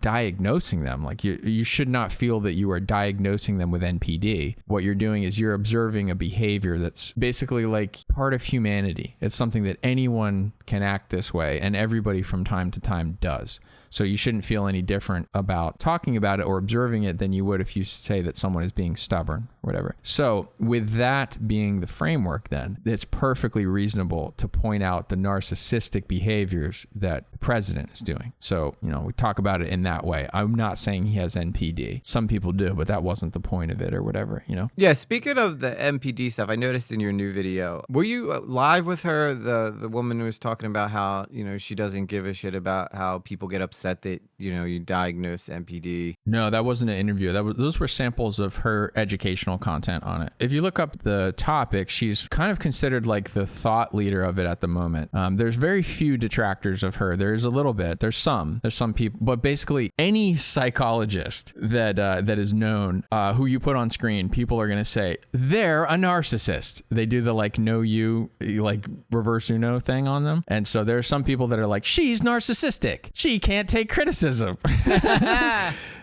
diagnosing them. Like you should not feel that you are diagnosing them with NPD. What you're doing is you're observing a behavior that's basically like part of humanity. It's something that anyone can act this way, and everybody from time to time does. So you shouldn't feel any different about talking about it or observing it than you would if you say that someone is being stubborn or whatever. So with that being the framework, then it's perfectly reasonable to point out the narcissistic behaviors that the president is doing. So, we talk about it in that way. I'm not saying he has NPD. Some people do, but that wasn't the point of it or whatever, Yeah, speaking of the NPD stuff, I noticed in your new video, were you live with her, the woman who was talking about how, she doesn't give a shit about how people get upset that, you diagnose NPD? No, that wasn't an interview. Those were samples of her educational content on it. If you look up the topic, she's kind of considered like the thought leader of it at the moment. There's very few detractors of her. There's a little bit. There's some people, but basically any psychologist that is known, who you put on screen, people are going to say they're a narcissist. They do the like know you, like reverse Uno thing on them. And so there are some people that are like, she's narcissistic. She can't take criticism.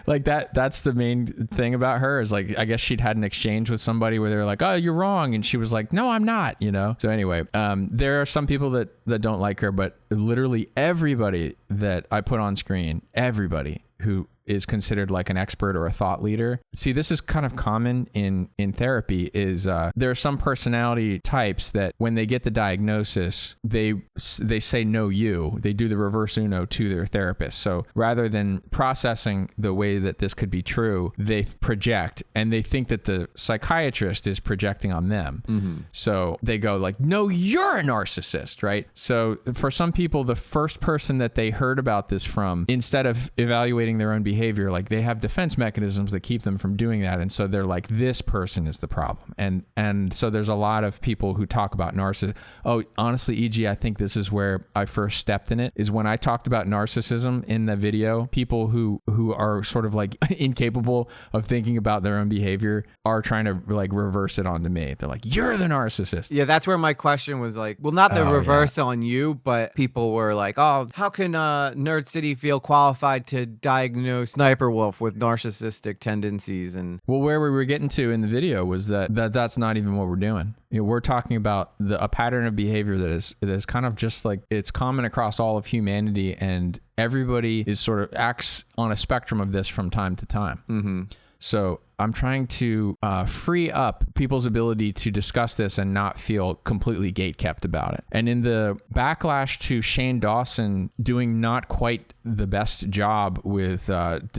Like that's the main thing about her is like, I guess she'd had an exchange with somebody where they're like, oh, you're wrong. And she was like, no, I'm not, So anyway, there are some people that don't like her, but literally everybody that I put on screen, everybody who is considered like an expert or a thought leader. See, this is kind of common in therapy is there are some personality types that when they get the diagnosis, they say no you. They do the reverse Uno to their therapist. So rather than processing the way that this could be true, they project and they think that the psychiatrist is projecting on them. Mm-hmm. So they go like, no, you're a narcissist, right? So for some people, the first person that they heard about this from, instead of evaluating their own behavior, like they have defense mechanisms that keep them from doing that, and so they're like, this person is the problem. And so there's a lot of people who talk about narcissism. Oh, honestly, EG, I think this is where I first stepped in it, is when I talked about narcissism in the video. People who are sort of like incapable of thinking about their own behavior are trying to like reverse it onto me. They're like, you're the narcissist. Yeah, that's where my question was like, well, not the reverse on you, but people were like, oh, how can Nerd City feel qualified to diagnose Sniperwolf with narcissistic tendencies? And well, where we were getting to in the video was that's not even what we're doing. We're talking about a pattern of behavior that is kind of just like, it's common across all of humanity, and everybody is sort of acts on a spectrum of this from time to time. Mm-hmm. So I'm trying to free up people's ability to discuss this and not feel completely gatekept about it. And in the backlash to Shane Dawson doing not quite the best job with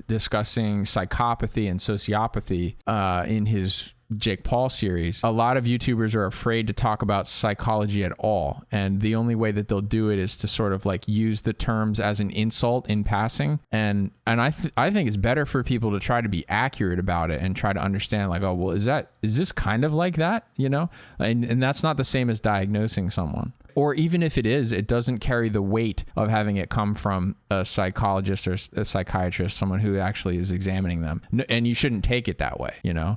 discussing psychopathy and sociopathy in his Jake Paul series, a lot of YouTubers are afraid to talk about psychology at all. And the only way that they'll do it is to sort of like use the terms as an insult in passing. And I think it's better for people to try to be accurate about it and try to understand like, oh, well, is this kind of like that, and that's not the same as diagnosing someone. Or even if it is, it doesn't carry the weight of having it come from a psychologist or a psychiatrist, someone who actually is examining them. And you shouldn't take it that way,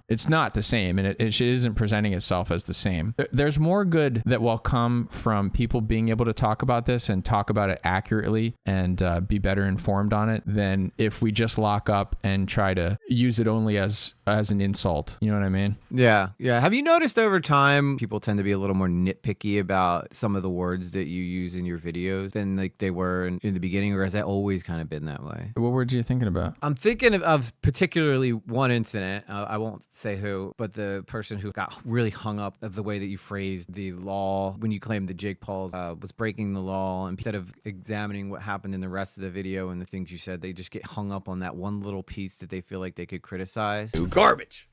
It's not the same, and it isn't presenting itself as the same. There's more good that will come from people being able to talk about this and talk about it accurately and be better informed on it than if we just lock up and try to use it only as an insult. You know what I mean? Yeah. Have you noticed over time, people tend to be a little more nitpicky about some of the words that you use in your videos than like they were in the beginning, or has that always kind of been that way? What words are you thinking about? I'm thinking of particularly one incident. I won't say who, but the person who got really hung up of the way that you phrased the law when you claimed that Jake Paul was breaking the law, and instead of examining what happened in the rest of the video and the things you said, they just get hung up on that one little piece that they feel like they could criticize. Garbage.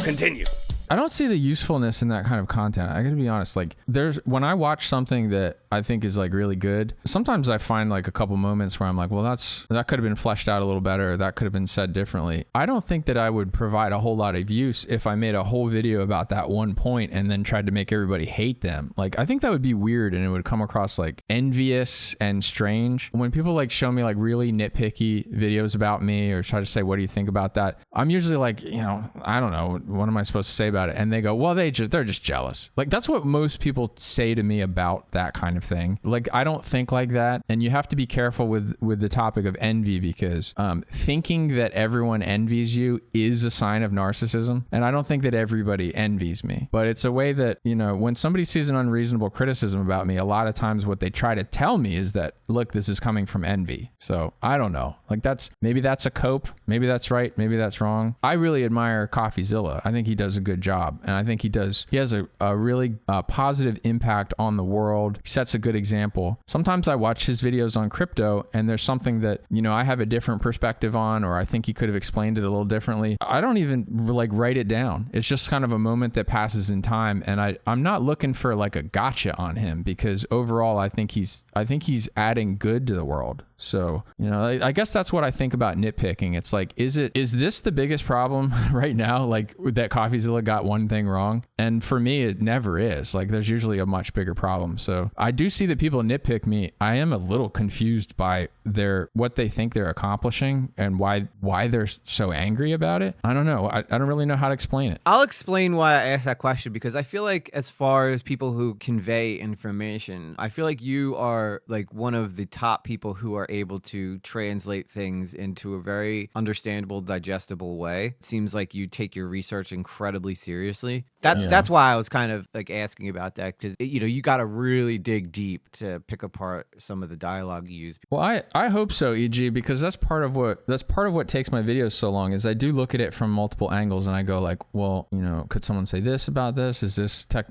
Continue. I don't see the usefulness in that kind of content. I gotta be honest. Like when I watch something that I think is like really good, sometimes I find like a couple moments where I'm like, well, that could have been fleshed out a little better. Or that could have been said differently. I don't think that I would provide a whole lot of use if I made a whole video about that one point and then tried to make everybody hate them. Like, I think that would be weird and it would come across like envious and strange. When people like show me like really nitpicky videos about me or try to say, what do you think about that? I'm usually like, you know, I don't know. What am I supposed to say about it? And they go, well, they're just jealous. Like, that's what most people say to me about that kind of thing. Like, I don't think like that. And you have to be careful with the topic of envy because thinking that everyone envies you is a sign of narcissism. And I don't think that everybody envies me, but it's a way that, you know, when somebody sees an unreasonable criticism about me, a lot of times what they try to tell me is that, look, this is coming from envy. So I don't know. Like, maybe that's a cope. Maybe that's right. Maybe that's wrong. I really admire Coffeezilla. I think he does a good job. And I think he has a really positive impact on the world. He sets a good example. Sometimes I watch his videos on crypto and there's something that, you know, I have a different perspective on, or I think he could have explained it a little differently. I don't even like write it down. It's just kind of a moment that passes in time. And I'm not looking for like a gotcha on him because overall, I think he's adding good to the world. So, you know, I guess that's what I think about nitpicking. It's like, is this the biggest problem right now? Like that Coffeezilla got one thing wrong. And for me, it never is. Like there's usually a much bigger problem. So I do see that people nitpick me. I am a little confused by what they think they're accomplishing and why they're so angry about it. I don't know. I don't really know how to explain it. I'll explain why I asked that question because I feel like as far as people who convey information, I feel like you are like one of the top people who are able to translate things into a very understandable, digestible way. It seems like you take your research incredibly seriously. That's why I was kind of like asking about that because, you know, you got to really dig deep to pick apart some of the dialogue you use. Well, I hope so, EG, because that's part of what takes my videos so long is I do look at it from multiple angles and I go like, well, you know, could someone say this about this?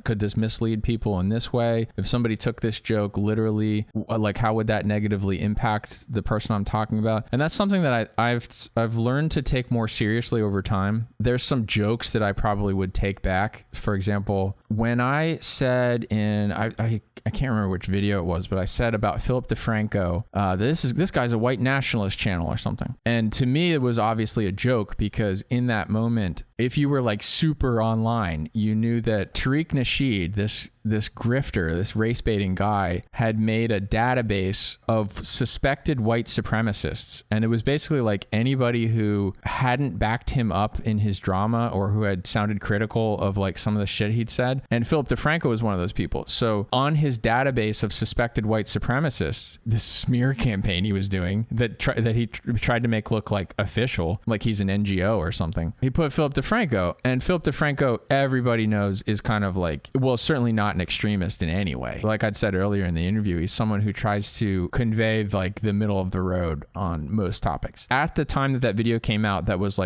Could this mislead people in this way? If somebody took this joke literally, like how would that negatively impact the person I'm talking about? And that's something that I've learned to take more seriously over time. There's some jokes that I probably would take back. For example, when I said I can't remember which video it was, but I said about Philip DeFranco, this guy's a white nationalist channel or something. And to me, it was obviously a joke because in that moment, if you were like super online, you knew that Tariq Nasheed, this grifter, this race baiting guy, had made a database of suspected white supremacists. And it was basically like anybody who hadn't backed him up in his drama or who had sounded critical of like some of the shit he'd said. And Philip DeFranco was one of those people. So on his database of suspected white supremacists, this smear campaign he was doing that he tried to make look like official, like he's an NGO or something. He put Philip DeFranco, and Philip DeFranco, everybody knows, is kind of like, well, certainly not an extremist in any way. Like I'd said earlier in the interview, he's someone who tries to convey like the middle of the road on most topics. At the time that video came out, it was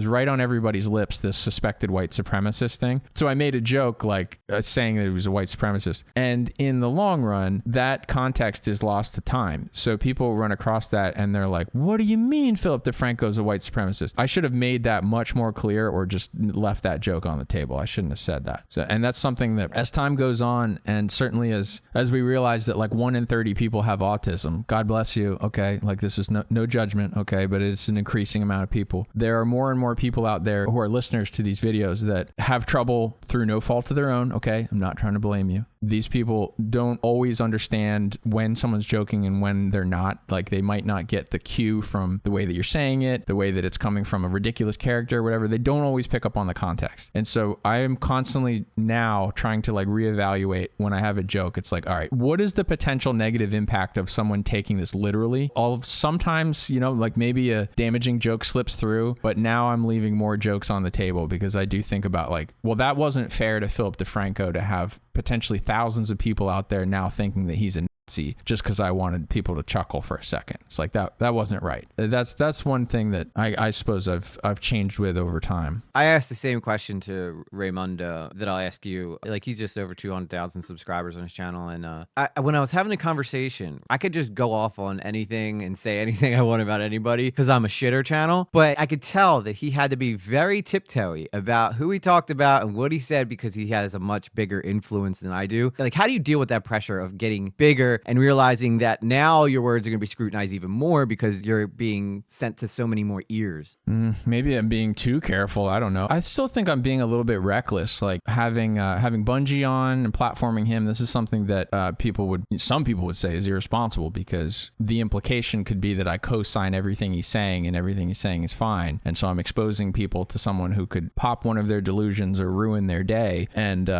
right on everybody's lips, this suspected white supremacist thing. So I made a joke like saying that he was a white supremacist. And in the long run, that context is lost to time. So people run across that and they're like, what do you mean Philip DeFranco's a white supremacist? I should have made that much more clear or just left that joke on the table. I shouldn't have said that. So, and that's something that as time goes on, and certainly as we realize that like 1 in 30 people have autism, God bless you. Okay. Like this is no judgment. Okay. But it's an increasing amount of people. There are more and more people out there who are listeners to these videos that have trouble through no fault of their own. Okay. I'm not trying to blame you. These people don't always understand when someone's joking and when they're not. Like they might not get the cue from the way that you're saying it, the way that it's coming from a ridiculous character or whatever. They don't always pick up on the context. And so I am constantly now trying to like reevaluate when I have a joke. It's like, all right, what is the potential negative impact of someone taking this literally? Sometimes, you know, like maybe a damaging joke slips through, but now I'm leaving more jokes on the table because I do think about like, well, that wasn't fair to Philip DeFranco to have potentially thousands of people out there now thinking that he's a just because I wanted people to chuckle for a second. It's like that wasn't right. That's one thing that I suppose I've changed with over time. I asked the same question to Raymundo that I'll ask you. Like, he's just over 200,000 subscribers on his channel, and when I was having a conversation, I could just go off on anything and say anything I want about anybody because I'm a shitter channel, but I could tell that he had to be very tiptoey about who he talked about and what he said because he has a much bigger influence than I do. Like, how do you deal with that pressure of getting bigger and realizing that now your words are going to be scrutinized even more because you're being sent to so many more ears? Maybe I'm being too careful. I don't know. I still think I'm being a little bit reckless, like having Bungee on and platforming him. This is something that some people would say is irresponsible because the implication could be that I co-sign everything he's saying and everything he's saying is fine. And so I'm exposing people to someone who could pop one of their delusions or ruin their day. And,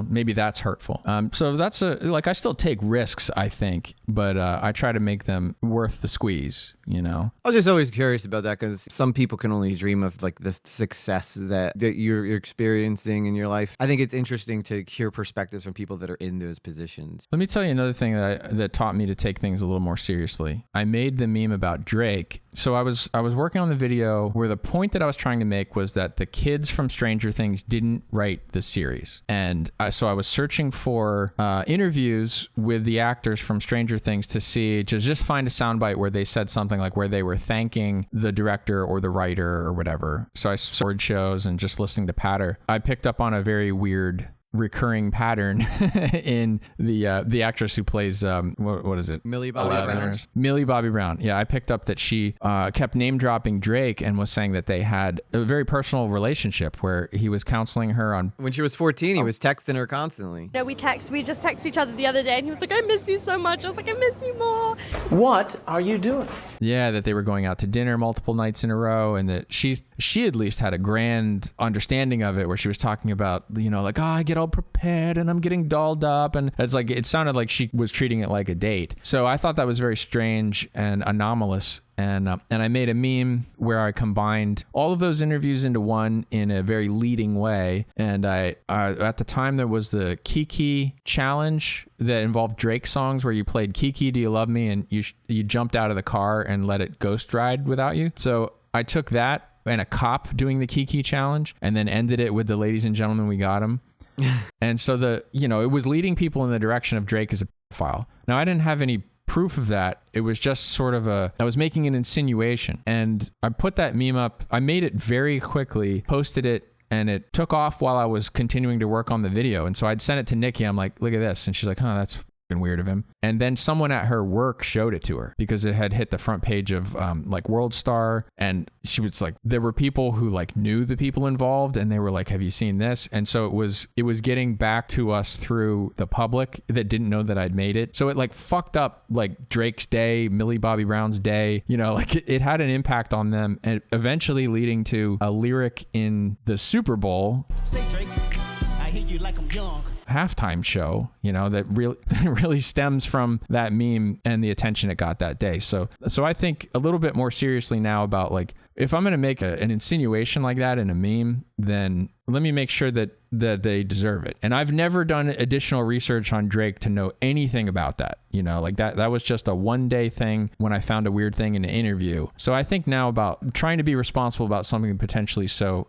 maybe that's hurtful. So that's I still take risks, I think, but I try to make them worth the squeeze, I was just always curious about that because some people can only dream of like the success that you're experiencing in your life. I think it's interesting to hear perspectives from people that are in those positions. Let me tell you another thing that taught me to take things a little more seriously. I made the meme about Drake. So I was working on the video where the point that I was trying to make was that the kids from Stranger Things didn't write the series. And so I was searching for interviews with the actors from Stranger Things to just find a soundbite where they said something like where they were thanking the director or the writer or whatever. So I sword shows and just listening to patter. I picked up on a very weird recurring pattern in the actress who plays what is it? Millie Bobby Brown. Millie Bobby Brown. Yeah, I picked up that she kept name dropping Drake and was saying that they had a very personal relationship where he was counseling her on. When she was 14, he was texting her constantly. No, we just text each other the other day, and he was like, "I miss you so much." I was like, "I miss you more." What are you doing? Yeah, that they were going out to dinner multiple nights in a row, and that she at least had a grand understanding of it, where she was talking about like, I get all prepared and I'm getting dolled up, and it's like it sounded like she was treating it like a date. So I thought that was very strange and anomalous. And I made a meme where I combined all of those interviews into one in a very leading way. And I at the time there was the Kiki challenge that involved Drake songs where you played Kiki, Do You Love Me? And you jumped out of the car and let it ghost ride without you. So I took that and a cop doing the Kiki challenge and then ended it with the Ladies and Gentlemen, We Got Him. And so it was leading people in the direction of Drake as a pedophile. Now I didn't have any proof of that. It was just sort of I was making an insinuation, and I put that meme up. I made it very quickly, posted it, and it took off while I was continuing to work on the video. And so I'd sent it to Nikki. I'm like, look at this. And she's like, that's fucking weird of him. And then someone at her work showed it to her because it had hit the front page of like World Star. And she was like, there were people who like knew the people involved, and they were like, have you seen this? And so it was getting back to us through the public that didn't know that I'd made it. So it like fucked up like Drake's day, Millie Bobby Brown's day, like it had an impact on them, and eventually leading to a lyric in the Super Bowl. Say Drake, I hate you like I'm young. Halftime show, that really stems from that meme and the attention it got that day. So I think a little bit more seriously now about like, if I'm going to make an insinuation like that in a meme, then let me make sure that they deserve it. And I've never done additional research on Drake to know anything about that. Like that was just a one-day thing when I found a weird thing in an interview. So I think now about trying to be responsible about something potentially so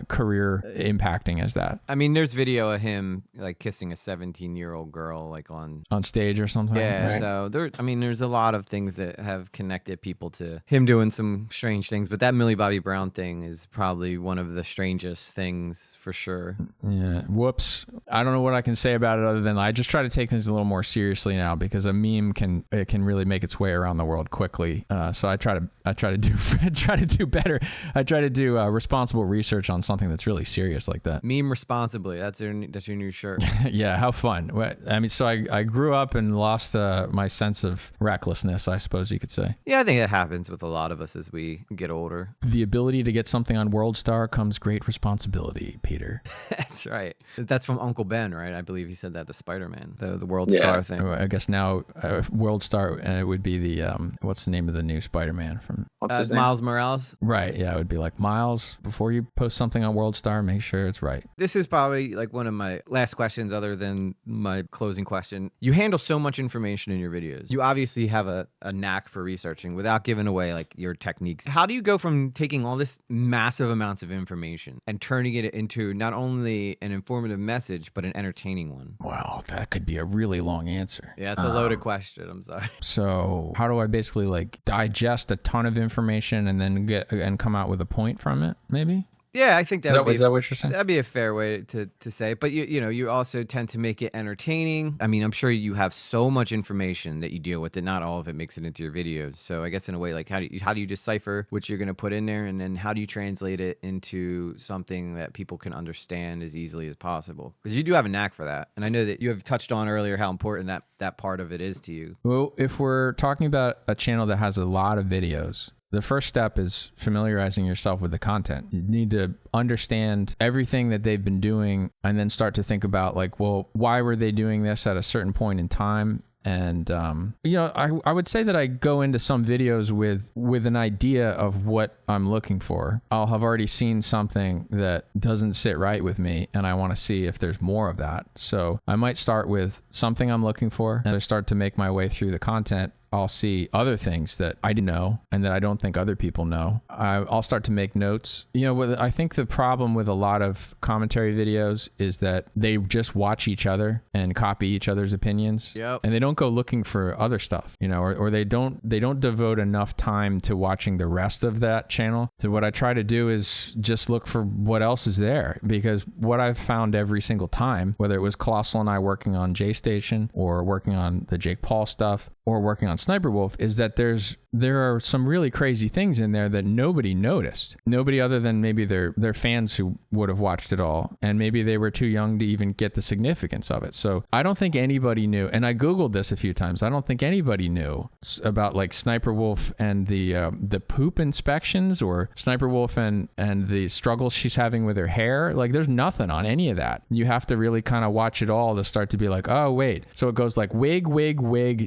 career impacting as that. I mean, there's video of him like kissing a 17-year-old girl like on stage or something. Yeah, right? So there's a lot of things that have connected people to him doing some strange things, but that Millie Bobby Brown thing is probably one of the strangest things for sure. Yeah. Whoops. I don't know what I can say about it other than I just try to take things a little more seriously now, because a meme can really make its way around the world quickly. So I try to do better. I try to do responsible research on something that's really serious like that. Meme responsibly. That's your new shirt. Yeah. How fun. I mean, so I grew up and lost my sense of recklessness, I suppose you could say. Yeah, I think it happens with a lot of us as we get older. The ability to get something on World Star comes great responsibility. reality, Peter. That's right. That's from Uncle Ben, right? I believe he said that to Spider-Man, the World Star thing. I guess now World Star would be the what's the name of the new Spider-Man from? What's his name? Miles Morales. Right. Yeah, it would be like, Miles, before you post something on World Star, make sure it's right. This is probably like one of my last questions other than my closing question. You handle so much information in your videos. You obviously have a knack for researching without giving away like your techniques. How do you go from taking all this massive amounts of information and turning it into not only an informative message, but an entertaining one? Wow, that could be a really long answer. Yeah, it's a loaded question. I'm sorry. So how do I basically like digest a ton of information and then come out with a point from it, maybe? Yeah, I think that would be. Is that what you're saying? That'd be a fair way to say it. But you also tend to make it entertaining. I mean, I'm sure you have so much information that you deal with that not all of it makes it into your videos. So I guess in a way, like how do you decipher what you're going to put in there, and then how do you translate it into something that people can understand as easily as possible? Because you do have a knack for that, and I know that you have touched on earlier how important that part of it is to you. Well, if we're talking about a channel that has a lot of videos, the first step is familiarizing yourself with the content. You need to understand everything that they've been doing and then start to think about like, well, why were they doing this at a certain point in time? And, I would say that I go into some videos with an idea of what I'm looking for. I'll have already seen something that doesn't sit right with me, and I want to see if there's more of that. So I might start with something I'm looking for, and I start to make my way through the content. I'll see other things that I didn't know and that I don't think other people know. I'll start to make notes. I think the problem with a lot of commentary videos is that they just watch each other and copy each other's opinions. Yep. And they don't go looking for other stuff, or they don't devote enough time to watching the rest of that channel. So what I try to do is just look for what else is there, because what I've found every single time, whether it was Colossal and I working on J Station or working on the Jake Paul stuff or working on SSSniperwolf, is that there are some really crazy things in there that nobody noticed. Nobody other than maybe their fans who would have watched it all, and maybe they were too young to even get the significance of it. So I don't think anybody knew, and I Googled this a few times, I don't think anybody knew about like SSSniperwolf and the poop inspections, or SSSniperwolf and the struggles she's having with her hair. Like there's nothing on any of that. You have to really kind of watch it all to start to be like, oh wait. So it goes like wig,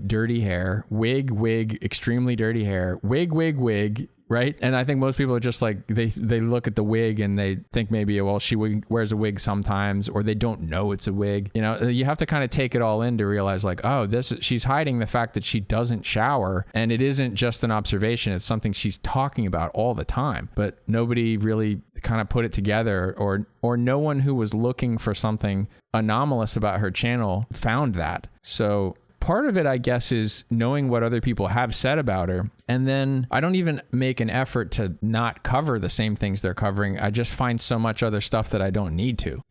dirty hair, wig, extremely dirty hair, wig, right? And I think most people are just like, they look at the wig and they think maybe, well, she wears a wig sometimes, or they don't know it's a wig. You have to kind of take it all in to realize like, oh, she's hiding the fact that she doesn't shower, and it isn't just an observation, it's something she's talking about all the time. But nobody really kind of put it together, or no one who was looking for something anomalous about her channel found that. So part of it, I guess, is knowing what other people have said about her. And then I don't even make an effort to not cover the same things they're covering. I just find so much other stuff that I don't need to,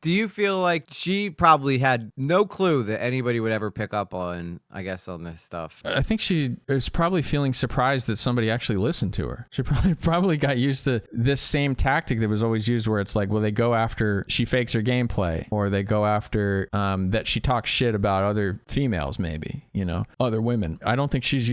Do you feel like she probably had no clue that anybody would ever pick up on, I guess, on this stuff? I think she is probably feeling surprised that somebody actually listened to her. She probably got used to this same tactic that was always used, where it's like, well, they go after, she fakes her gameplay, or they go after that she talks shit about other females, maybe, other women. I don't think she's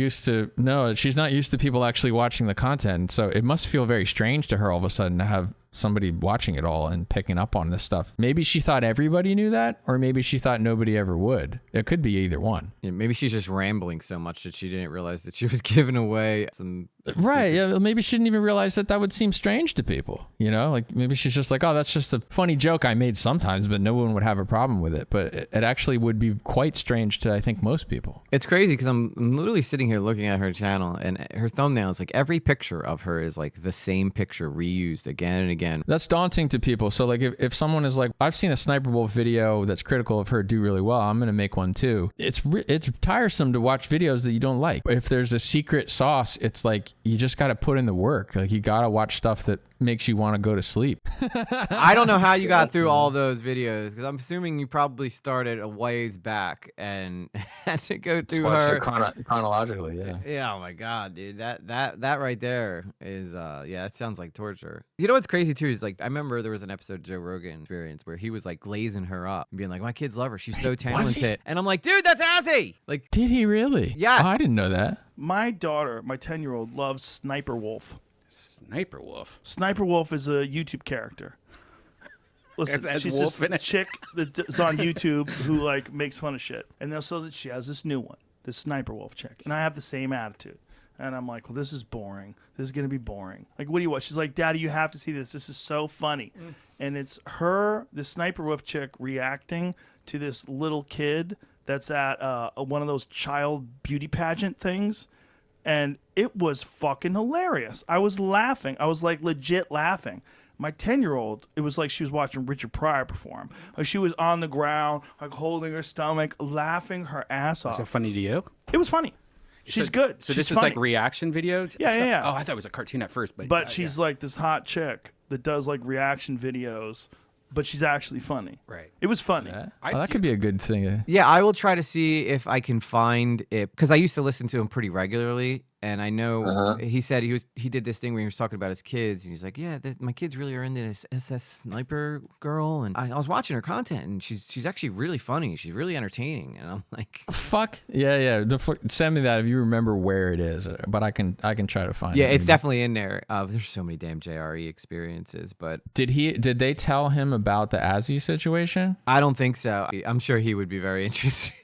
she's not used to people actually watching the content. So it must feel very strange to her all of a sudden to have somebody watching it all and picking up on this stuff. Maybe she thought everybody knew that, or maybe she thought nobody ever would. It could be either one. Yeah, maybe she's just rambling so much that she didn't realize that she was giving away some right. Yeah. Maybe she didn't even realize that would seem strange to people. Like maybe she's just like, oh, that's just a funny joke I made sometimes, but no one would have a problem with it. But it actually would be quite strange to, I think, most people. It's crazy because I'm literally sitting here looking at her channel, and her thumbnail is like every picture of her is like the same picture reused again and again. That's daunting to people. So like if someone is like, I've seen a SSSniperwolf video that's critical of her do really well, I'm going to make one too. It's tiresome to watch videos that you don't like. If there's a secret sauce, it's like, you just got to put in the work. Like you got to watch stuff that makes you want to go to sleep. I don't know how you got through all those videos, because I'm assuming you probably started a ways back and had to go through her chronologically. Yeah. Yeah. Oh my God, dude. That right there is that sounds like torture. You know what's crazy too is like, I remember there was an episode of Joe Rogan Experience where he was like glazing her up and being like, my kids love her, she's so talented. And I'm like, dude, that's Azzy. Like, did he really? Yes. Oh, I didn't know that. My daughter, my 10-year-old, loves SSSniperwolf. SSSniperwolf. SSSniperwolf is a YouTube character. listen, As she's Wolf this in it. chick that's on YouTube who like makes fun of shit, and then so that she has this new one, this Sniper Wolf chick, and I have the same attitude. And I'm like, well, this is boring. This is going to be boring. Like, what do you watch? She's like, Daddy, you have to see this. This is so funny. And it's her, the Sniper Wolf chick, reacting to this little kid that's at one of those child beauty pageant things. And it was fucking hilarious. I was laughing. I was like legit laughing. My 10-year-old, it was like she was watching Richard Pryor perform. Like she was on the ground, like holding her stomach, laughing her ass off. Is it funny to you? It was funny. She's good. So She's this is funny. like reaction videos? Yeah. Oh, I thought it was a cartoon at first. But she's like this hot chick that does like reaction videos, but she's actually funny. Right. It was funny. Oh, that could be a good thing. Yeah, I will try to see if I can find it because I used to listen to him pretty regularly, and I know he said he did this thing where he was talking about his kids, and he's like, "Yeah, my kids really are into this SS Sniper girl," and I was watching her content, and she's actually really funny. She's really entertaining, and I'm like, Fuck yeah. Send me that if you remember where it is, but I can try to find it. yeah, it's definitely in there. There's so many damn JRE experiences, but Did they tell him about the Azzy situation? I don't think so. I'm sure he would be very interested.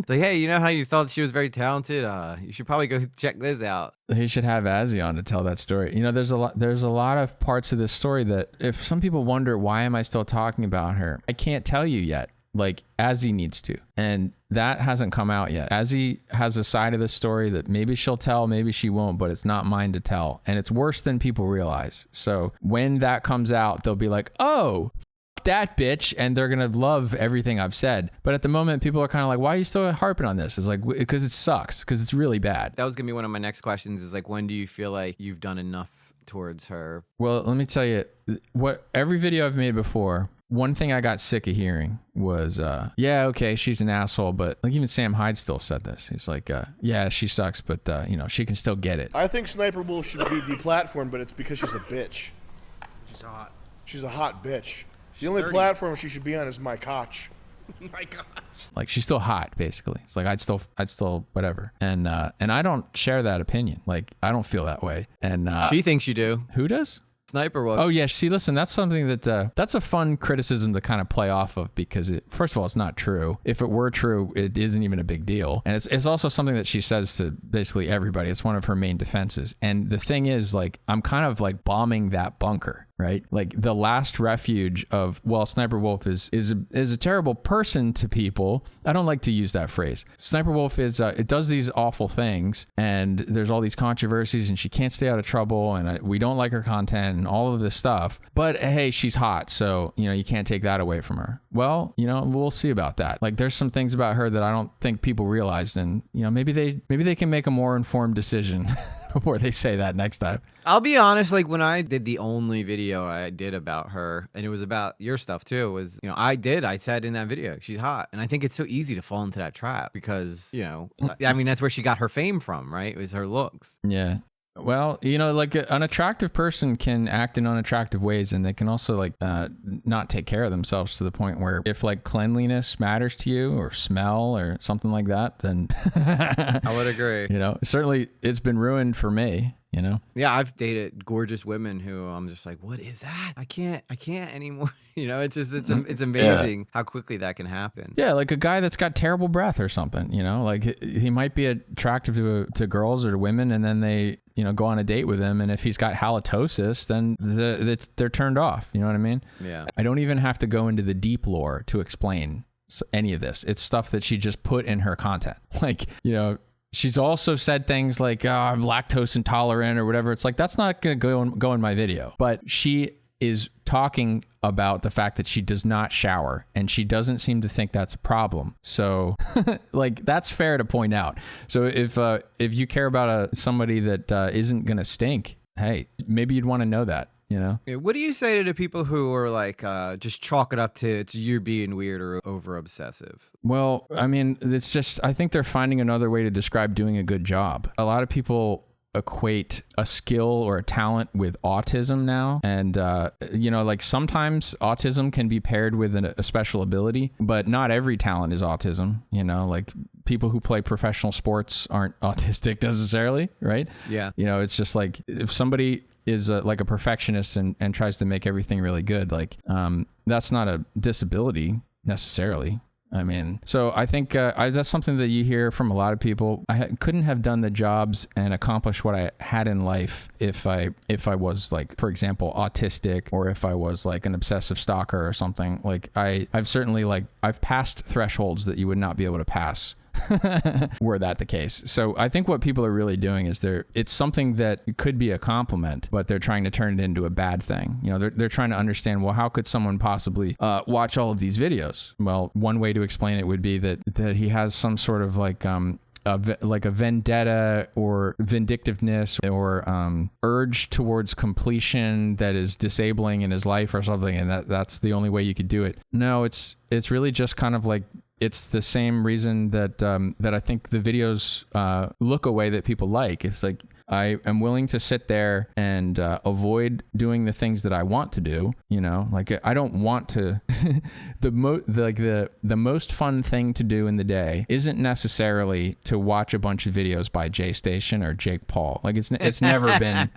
Like, hey, you know how you thought she was very talented? You should probably go check this out. He should have Azzy on to tell that story. You know, there's a lot of parts of this story that if some people wonder why am I still talking about her, I can't tell you yet. Like Azzy needs to, and that hasn't come out yet. Azzy has a side of the story that maybe she'll tell, maybe she won't, but it's not mine to tell, and it's worse than people realize. So when that comes out, they'll be like, "Oh, that bitch," and they're gonna love everything I've said. But at the moment, people are kind of like, why are you still harping on this? It's like, because it sucks, because it's really bad. That was gonna be one of my next questions, is like, when do you feel like you've done enough towards her? Well, let me tell you, every video I've made before, one thing I got sick of hearing was, yeah, okay, she's an asshole, but like even Sam Hyde still said this. He's like, yeah, she sucks, but she can still get it. I think Sniper Wolf should be deplatformed, but it's because she's a bitch. She's hot. She's a hot bitch. The only platform she should be on is my coach. My gosh. Like she's still hot, basically. It's like I'd still whatever. And I don't share that opinion. Like I don't feel that way. And She thinks you do. who does? Sniper Wolf. Oh yeah, see, listen, that's something that that's a fun criticism to kind of play off of because first of all, it's not true. If it were true, it isn't even a big deal, and it's also something that she says to basically everybody. It's one of her main defenses. And the thing is, like, I'm kind of like bombing that bunker, right? Like the last refuge of, well, Sniper Wolf is a terrible person to people. I don't like to use that phrase. Sniper Wolf is it does these awful things, and there's all these controversies, and she can't stay out of trouble, and we don't like her content and all of this stuff. But hey, she's hot, so you can't take that away from her. Well, we'll see about that. Like there's some things about her that I don't think people realized, and maybe they can make a more informed decision before they say that next time. I'll be honest, like when I did the only video I did about her, and it was about your stuff too, was, I said in that video, she's hot. And I think it's so easy to fall into that trap because, I mean, that's where she got her fame from, right? It was her looks. Yeah. Well, like an attractive person can act in unattractive ways, and they can also like not take care of themselves to the point where if like cleanliness matters to you or smell or something like that, then I would agree. Certainly it's been ruined for me. Yeah, I've dated gorgeous women who I'm just like, what is that? I can't anymore. It's amazing how quickly that can happen. Yeah, like a guy that's got terrible breath or something. Like he might be attractive to girls or to women, and then they go on a date with him, and if he's got halitosis, then they're turned off. You know what I mean? Yeah. I don't even have to go into the deep lore to explain any of this. It's stuff that she just put in her content. Like she's also said things like, I'm lactose intolerant or whatever. It's like, that's not going to go in my video. But she is talking about the fact that she does not shower, and she doesn't seem to think that's a problem. So like, that's fair to point out. So if you care about somebody that isn't going to stink, hey, maybe you'd want to know that. Yeah, what do you say to the people who are like, just chalk it up to you being weird or over obsessive? Well, I mean, it's just, I think they're finding another way to describe doing a good job. A lot of people equate a skill or a talent with autism now. And, like sometimes autism can be paired with a special ability, but not every talent is autism. Like people who play professional sports aren't autistic necessarily, right? Yeah. It's just like if somebody is like a perfectionist and tries to make everything really good, like that's not a disability necessarily. I mean, so I think that's something that you hear from a lot of people. I couldn't have done the jobs and accomplished what I had in life if I was like, for example, autistic, or if I was like an obsessive stalker or something. Like I've certainly like I've passed thresholds that you would not be able to pass were that the case. So I think what people are really doing is it's something that could be a compliment, but they're trying to turn it into a bad thing. You know, they're trying to understand, well, how could someone possibly watch all of these videos? Well, one way to explain it would be that he has some sort of like a vendetta or vindictiveness or urge towards completion that is disabling in his life or something, and that's the only way you could do it. No, it's really just kind of like, it's the same reason that I think the videos look a way that people like. It's like I am willing to sit there and avoid doing the things that I want to do. You know, like I don't want to. the most fun thing to do in the day isn't necessarily to watch a bunch of videos by Jay Station or Jake Paul. Like it's never been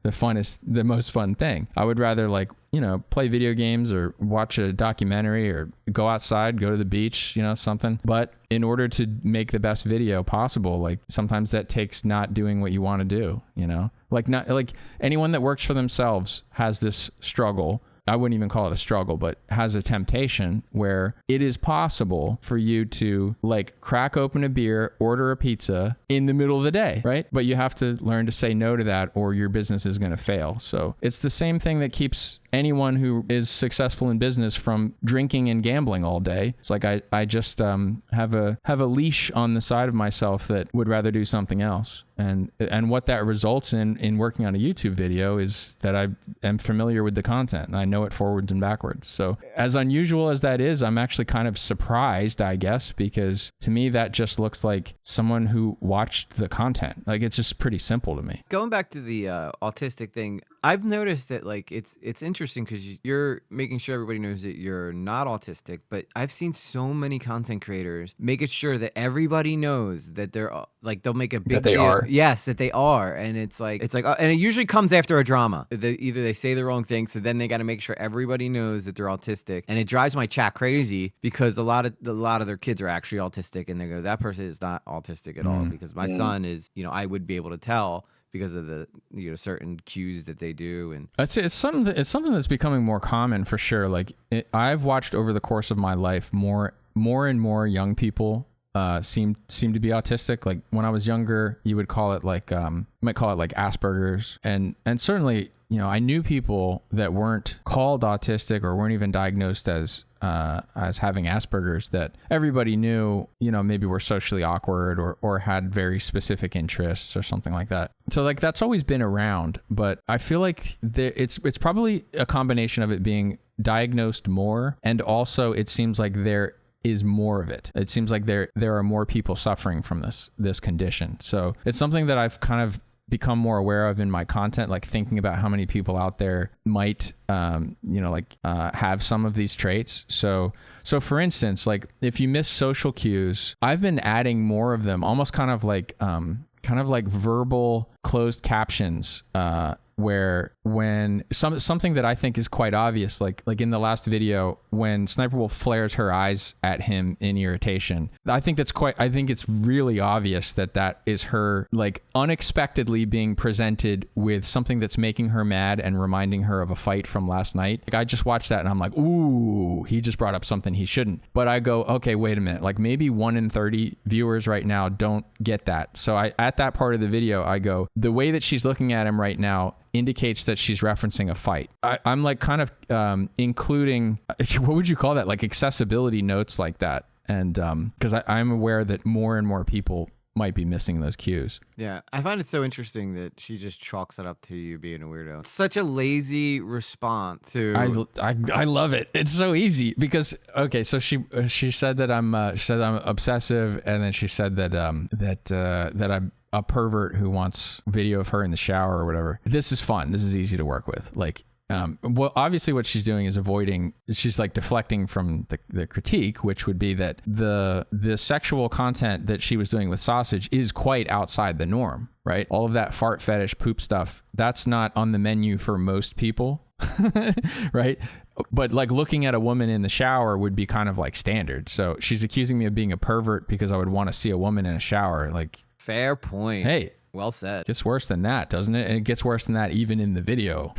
the most fun thing. I would rather like, you know, play video games or watch a documentary or go outside, go to the beach, you know, something. But in order to make the best video possible, like sometimes that takes not doing what you want to do, you know, like not like anyone that works for themselves has this struggle. I wouldn't even call it a struggle, but has a temptation where it is possible for you to like crack open a beer, order a pizza in the middle of the day, right? But you have to learn to say no to that or your business is going to fail. So it's the same thing that keeps anyone who is successful in business from drinking and gambling all day. It's like I just have a leash on the side of myself that would rather do something else. And what that results in working on a YouTube video is that I am familiar with the content and I know it forwards and backwards. So as unusual as that is, I'm actually kind of surprised, I guess, because to me that just looks like someone who watched the content. Like it's just pretty simple to me. Going back to the autistic thing, I've noticed that like it's interesting because you're making sure everybody knows that you're not autistic, but I've seen so many content creators making sure that everybody knows that they're like, they'll make a big That they deal. are. Yes, that they are, and it's like and it usually comes after a drama. Either they say the wrong thing, so then they got to make sure everybody knows that they're autistic, and it drives my chat crazy because a lot of their kids are actually autistic, and they go, that person is not autistic at all, because my son is, you know, I would be able to tell because of the, you know, certain cues that they do. And I'd say it's something that's becoming more common for sure. Like I've watched over the course of my life more and more young people seem to be autistic. Like when I was younger, you would call it like might call it like Asperger's, and certainly, you know, I knew people that weren't called autistic or weren't even diagnosed as having Asperger's that everybody knew, you know, maybe were socially awkward or had very specific interests or something like that. So like that's always been around, but I feel like it's probably a combination of it being diagnosed more, and also it seems like there is more of it. It seems like there are more people suffering from this condition. So it's something that I've kind of become more aware of in my content, like thinking about how many people out there might, have some of these traits. So for instance, like if you miss social cues, I've been adding more of them, almost kind of like verbal closed captions, where when something that I think is quite obvious, like in the last video, when Sniperwolf flares her eyes at him in irritation, I think it's really obvious that is her like unexpectedly being presented with something that's making her mad and reminding her of a fight from last night. Like I just watched that and I'm like, ooh, he just brought up something he shouldn't. But I go, okay, wait a minute. Like maybe 1 in 30 viewers right now don't get that. So at that part of the video, I go, the way that she's looking at him right now indicates that she's referencing a fight. I'm like kind of including, what would you call that? Like accessibility notes like that. And because I'm aware that more and more people might be missing those cues. yeah, I find it so interesting that she just chalks it up to you being a weirdo. It's such a lazy response to. I love it. It's so easy because okay, so she said that I'm obsessive, and then she said that I'm a pervert who wants video of her in the shower or whatever. This is fun. This is easy to work with. Like Well, obviously what she's doing is she's like deflecting from the critique, which would be that the sexual content that she was doing with Sausage is quite outside the norm, right? All of that fart fetish poop stuff, that's not on the menu for most people. Right? But like looking at a woman in the shower would be kind of like standard. So she's accusing me of being a pervert because I would want to see a woman in a shower. Like, fair point. Hey, well said. it gets worse than that, doesn't it? And it gets worse than that even in the video.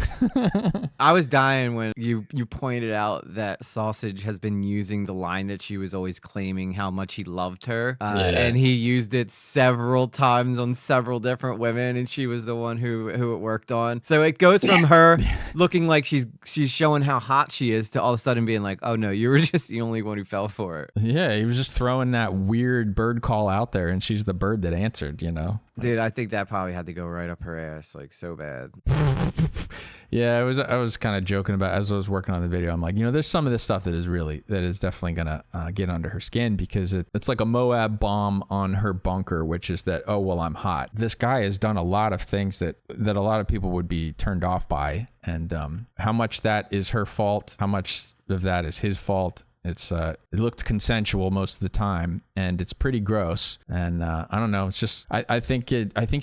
I was dying when you pointed out that Sausage has been using the line that she was always claiming how much he loved her. And he used it several times on several different women, and she was the one who it worked on. So it goes from her looking like she's showing how hot she is to all of a sudden being like, oh no, you were just the only one who fell for it. Yeah, he was just throwing that weird bird call out there, and she's the bird that answered, you know? Dude, I think that probably had to go right up her ass, like so bad. Yeah, I was kind of joking about as I was working on the video. I'm like, you know, there's some of this stuff that is definitely gonna get under her skin because it's like a Moab bomb on her bunker, which is that, oh well, I'm hot. This guy has done a lot of things that a lot of people would be turned off by, and how much that is her fault, how much of that is his fault. It looked consensual most of the time, and it's pretty gross. And I don't know. It's just I think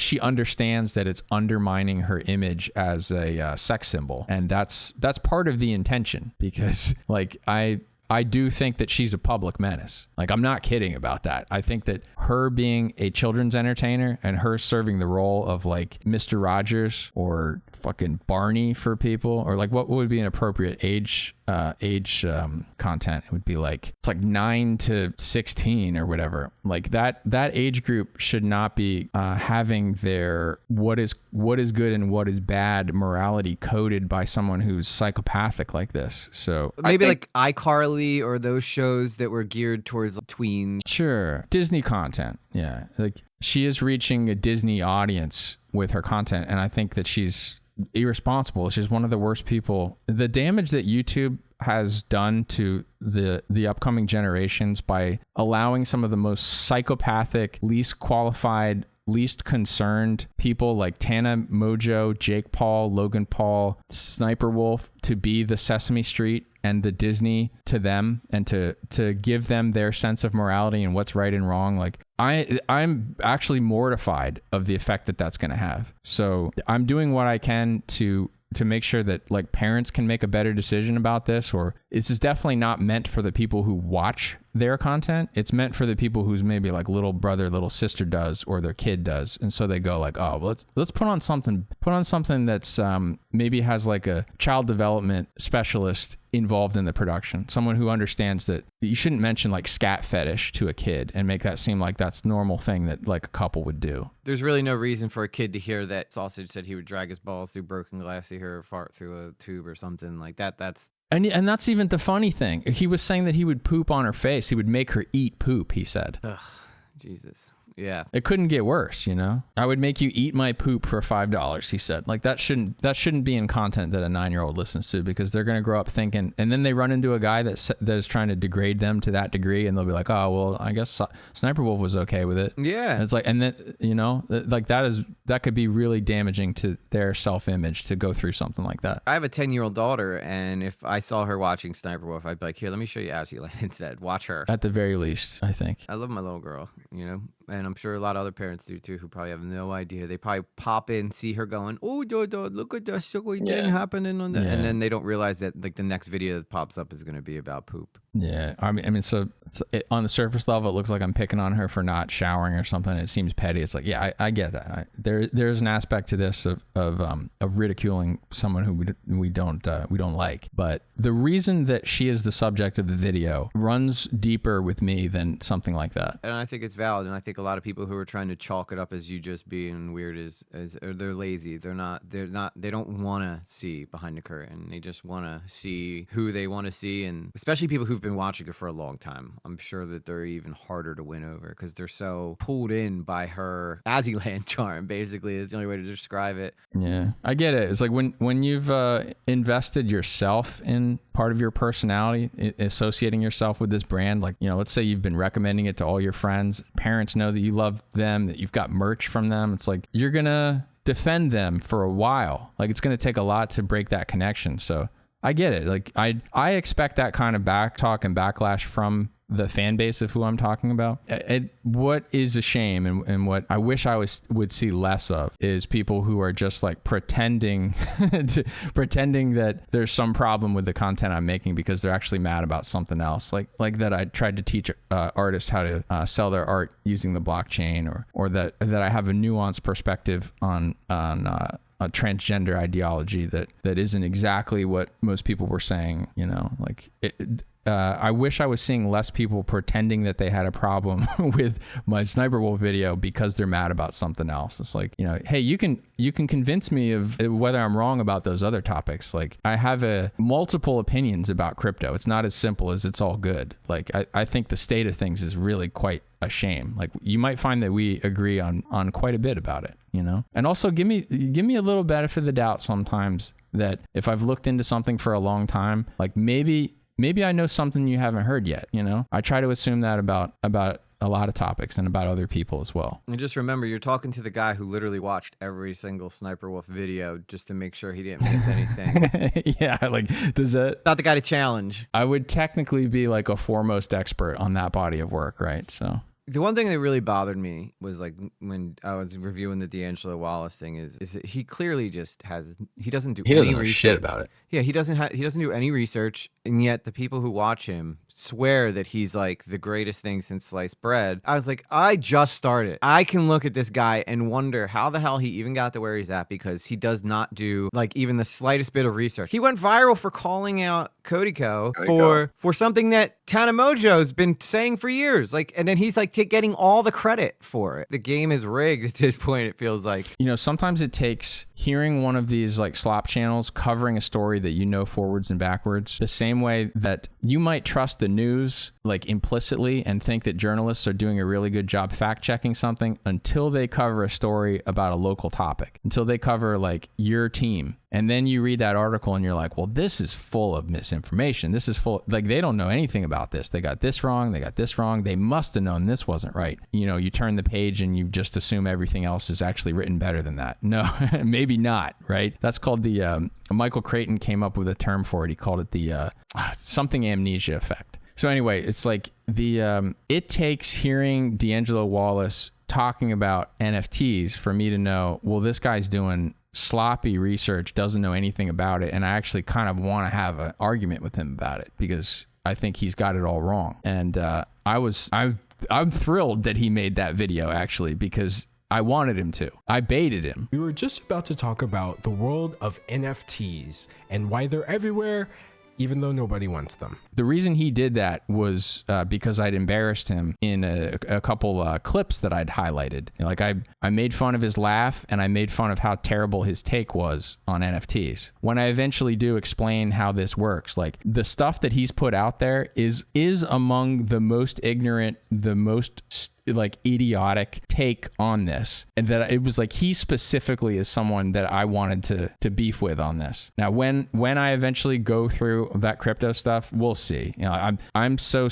she understands that it's undermining her image as a sex symbol, and that's part of the intention. Because like I do think that she's a public menace. Like, I'm not kidding about that. I think that her being a children's entertainer and her serving the role of like Mr. Rogers or fucking Barney for people, or like what would be an appropriate age content? It would be like, it's like 9 to 16 or whatever. Like that age group should not be having their what is good and what is bad morality coded by someone who's psychopathic like this. So maybe like iCarly or those shows that were geared towards like, tweens. Sure. Disney content. Yeah. Like she is reaching a Disney audience with her content, and I think that she's irresponsible. She's one of the worst people. The damage that YouTube has done to the upcoming generations by allowing some of the most psychopathic, least qualified, least concerned people like Tana Mojo, Jake Paul, Logan Paul, Sniperwolf to be the Sesame Street and the Disney to them, and to give them their sense of morality and what's right and wrong. Like I'm actually mortified of the effect that that's going to have. So I'm doing what I can to make sure that like parents can make a better decision about this, or this is definitely not meant for the people who watch their content. It's meant for the people who's maybe like little brother, little sister does, or their kid does. And so they go like, oh, well, let's put on something that's maybe has like a child development specialist involved in the production. Someone who understands that you shouldn't mention like scat fetish to a kid and make that seem like that's normal thing that like a couple would do. There's really no reason for a kid to hear that Sausage said he would drag his balls through broken glass, to hear her fart through a tube or something like that. And that's even the funny thing. He was saying that he would poop on her face. He would make her eat poop, he said. Ugh, Jesus. Yeah. It couldn't get worse, you know? I would make you eat my poop for $5, he said. Like that shouldn't be in content that a 9-year-old listens to, because they're going to grow up thinking, and then they run into a guy that is trying to degrade them to that degree, and they'll be like, oh, well, I guess Sniperwolf was okay with it. Yeah. And it's like, and then, you know, like that could be really damaging to their self-image to go through something like that. I have a 10-year-old daughter, and if I saw her watching Sniperwolf, I'd be like, here, let me show you Azzyland instead. Watch her. At the very least, I think. I love my little girl, you know? And I'm sure a lot of other parents do too, who probably have no idea. They probably pop in, see her going, oh, look at that silly thing happening on that. Yeah. And then they don't realize that like the next video that pops up is going to be about poop. Yeah. I mean, so on the surface level, it looks like I'm picking on her for not showering or something. It seems petty. It's like, yeah, I get that. There's an aspect to this of ridiculing someone who we don't like. But the reason that she is the subject of the video runs deeper with me than something like that. And I think it's valid. And I think a lot of people who are trying to chalk it up as you just being weird or they're lazy. They don't want to see behind the curtain. They just want to see who they want to see. And especially people who've been watching it for a long time. I'm sure that they're even harder to win over because they're so pulled in by her Azzyland charm, basically. Is the only way to describe it. Yeah, I get it. It's like when you've invested yourself in part of your personality, associating yourself with this brand, like, you know, let's say you've been recommending it to all your friends. Parents know that you love them, that you've got merch from them. It's like you're gonna defend them for a while. Like, it's going to take a lot to break that connection. So I get it. Like, I expect that kind of back talk and backlash from the fan base of who I'm talking about. What is a shame and what I wish I would see less of is people who are just like pretending pretending that there's some problem with the content I'm making because they're actually mad about something else. Like that I tried to teach artists how to sell their art using the blockchain, or that I have a nuanced perspective on a transgender ideology that isn't exactly what most people were saying, you know, like I wish I was seeing less people pretending that they had a problem with my Sniperwolf video because they're mad about something else. It's like, you know, hey, you can convince me of whether I'm wrong about those other topics. Like, I have multiple opinions about crypto. It's not as simple as it's all good. Like, I think the state of things is really quite a shame. Like, you might find that we agree on quite a bit about it, you know? And also give me a little benefit of the doubt sometimes that if I've looked into something for a long time, like maybe I know something you haven't heard yet, you know? I try to assume that about a lot of topics and about other people as well. And just remember, you're talking to the guy who literally watched every single Sniperwolf video just to make sure he didn't miss anything. Yeah, like, does that... Not the guy to challenge. I would technically be like a foremost expert on that body of work, right? So... The one thing that really bothered me was like when I was reviewing the D'Angelo Wallace thing is that he clearly just he doesn't do any research. Shit about it. Yeah, he doesn't do any research, and yet the people who watch him swear that he's like the greatest thing since sliced bread. I was like, I just started. I can look at this guy and wonder how the hell he even got to where he's at because he does not do like even the slightest bit of research. He went viral for calling out Cody for something that Tana Mojo's been saying for years. Like, and then he's like getting all the credit for it. The game is rigged at this point, it feels like. You know, sometimes it takes hearing one of these like slop channels covering a story that you know forwards and backwards, the same way that you might trust the news like implicitly and think that journalists are doing a really good job fact checking something until they cover a story about a local topic, until they cover like your team. And then you read that article and you're like, well, this is full of misinformation. This is full, like, they don't know anything about this. They got this wrong. They got this wrong. They must have known this wasn't right. You know, you turn the page and you just assume everything else is actually written better than that. No, maybe not, right? That's called the, Michael Creighton came up with a term for it. He called it the something amnesia effect. So anyway, it's like it takes hearing D'Angelo Wallace talking about NFTs for me to know, well, this guy's doing sloppy research, doesn't know anything about it, and I actually kind of want to have an argument with him about it because I think he's got it all wrong. And I'm thrilled that he made that video actually because I wanted him to. I baited him. We were just about to talk about the world of NFTs and why they're everywhere, even though nobody wants them. The reason he did that was because I'd embarrassed him in a couple clips that I'd highlighted. You know, like I made fun of his laugh and I made fun of how terrible his take was on NFTs. When I eventually do explain how this works, like the stuff that he's put out there is among the most ignorant, the most like idiotic take on this, and that it was like he specifically is someone that I wanted to beef with on this. Now when I eventually go through that crypto stuff, we'll see. You know, I'm so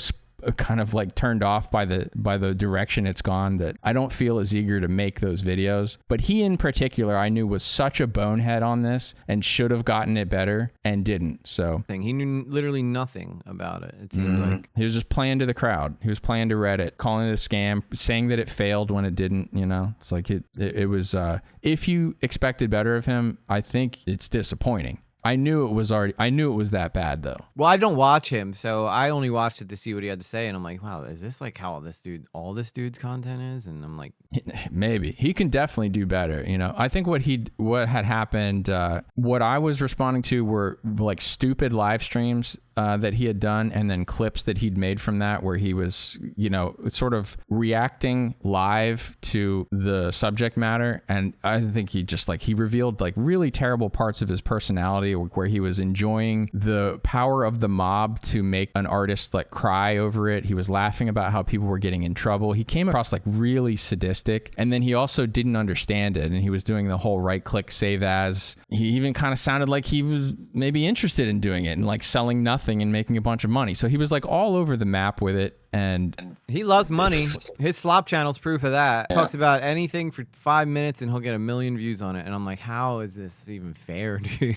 kind of like turned off by the direction it's gone that I don't feel as eager to make those videos. But he in particular I knew was such a bonehead on this and should have gotten it better and didn't. So he knew literally nothing about it. It seemed like he was just playing to the crowd. He was playing to Reddit, calling it a scam, saying that it failed when it didn't. You know, it's like it was if you expected better of him, I think it's disappointing. I knew it was that bad though. Well, I don't watch him, so I only watched it to see what he had to say, and I'm like, wow, is this like how all this dude's content is? And I'm like, maybe he can definitely do better. You know, I think what had happened, what I was responding to were like stupid live streams that he had done, and then clips that he'd made from that where he was, you know, sort of reacting live to the subject matter. And I think he revealed like really terrible parts of his personality where he was enjoying the power of the mob to make an artist like cry over it. He was laughing about how people were getting in trouble. He came across like really sadistic, and then he also didn't understand it, and he was doing the whole right click save as. He even kind of sounded like he was maybe interested in doing it and like selling nothing nothing and making a bunch of money. So he was like all over the map with it. And he loves money. His slop channel's proof of that. Talks about anything for 5 minutes and he'll get 1 million views on it. And I'm like, how is this even fair, dude?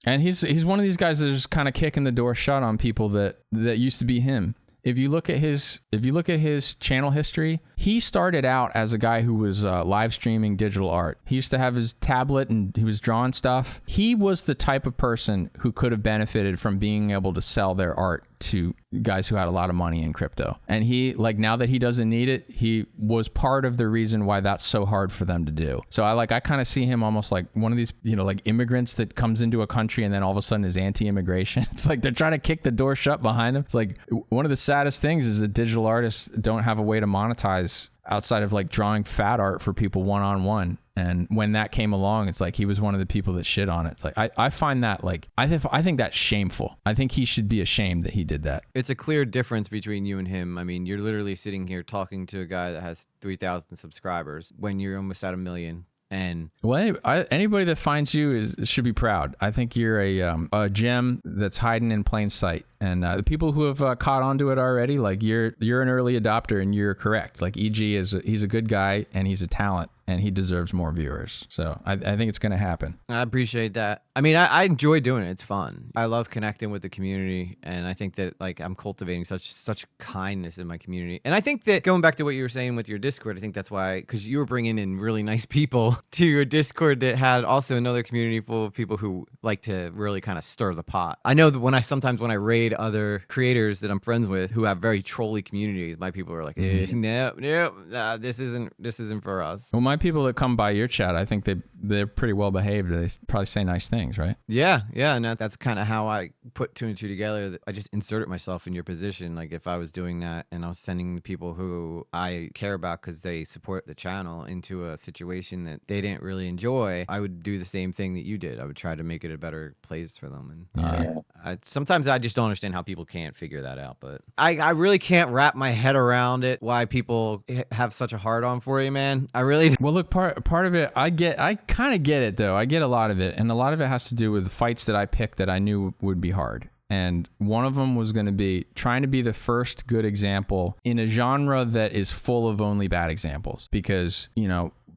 And he's one of these guys that's just kind of kicking the door shut on people that used to be him. If you look at his channel history, he started out as a guy who was live streaming digital art. He used to have his tablet and he was drawing stuff. He was the type of person who could have benefited from being able to sell their art to guys who had a lot of money in crypto. And he, like, now that he doesn't need it, he was part of the reason why that's so hard for them to do. So I kind of see him almost like one of these, like immigrants that comes into a country and then all of a sudden is anti-immigration. It's like they're trying to kick the door shut behind him. It's like one of the saddest things is that digital artists don't have a way to monetize outside of like drawing fat art for people one-on-one. And when that came along, it's like he was one of the people that shit on it. It's like I find that like I think that's shameful. I think he should be ashamed that he did that. It's a clear difference between you and him. I mean, you're literally sitting here talking to a guy that has 3,000 subscribers when you're almost at 1 million. And well, anybody that finds you should be proud. I think you're a gem that's hiding in plain sight. And the people who have caught onto it already, like you're an early adopter, and you're correct. Like EG he's a good guy and he's a talent and he deserves more viewers. So I think it's going to happen. I appreciate that. I mean, I enjoy doing it. It's fun. I love connecting with the community, and I think that like I'm cultivating such kindness in my community. And I think that going back to what you were saying with your Discord, I think that's why, because you were bringing in really nice people to your Discord that had also another community full of people who like to really kind of stir the pot. I know that when I raid other creators that I'm friends with who have very trolly communities, my people are like, no, this isn't for us. Well, my people that come by your chat, I think they're pretty well behaved. They probably say nice things, right? Yeah, and that's kind of how I put two and two together. I just inserted myself in your position. Like if I was doing that and I was sending the people who I care about because they support the channel into a situation that they didn't really enjoy, I would do the same thing that you did. I would try to make it a better place for them. And sometimes I just don't understand how people can't figure that out. But I really can't wrap my head around it, why people have such a hard on for you, man. I really... Well, look, part of it, I kind of get it, though. I get a lot of it. And a lot of it has to do with fights that I picked that I knew would be hard. And one of them was going to be trying to be the first good example in a genre that is full of only bad examples. Because,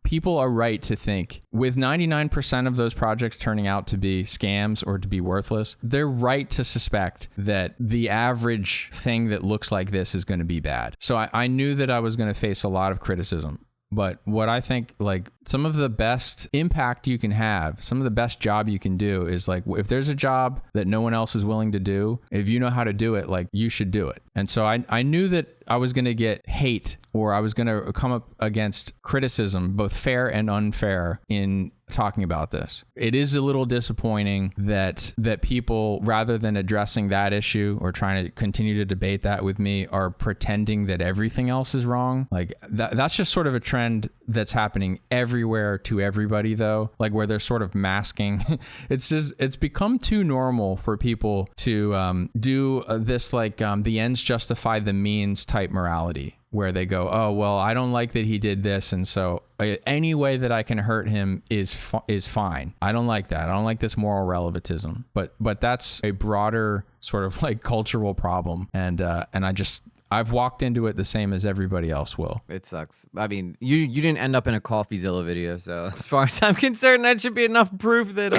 people are right to think, with 99% of those projects turning out to be scams or to be worthless, they're right to suspect that the average thing that looks like this is going to be bad. So I knew that I was going to face a lot of criticism. But what I think, like, some of the best impact you can have, some of the best job you can do is, like, if there's a job that no one else is willing to do, if you know how to do it, like, you should do it. And so I knew that I was going to get hate, or I was going to come up against criticism, both fair and unfair, in talking about this. It is a little disappointing that people, rather than addressing that issue or trying to continue to debate that with me, are pretending that everything else is wrong. Like that's just sort of a trend that's happening everywhere to everybody, though, like where they're sort of masking. It's become too normal for people to do this, like the ends justify the means type morality, where they go, oh, well, I don't like that he did this, and so any way that I can hurt him is fine. I don't like that. I don't like this moral relativism. But that's a broader sort of like cultural problem, and I've walked into it the same as everybody else will. It sucks. I mean, you didn't end up in a Coffeezilla video, so as far as I'm concerned, that should be enough proof that...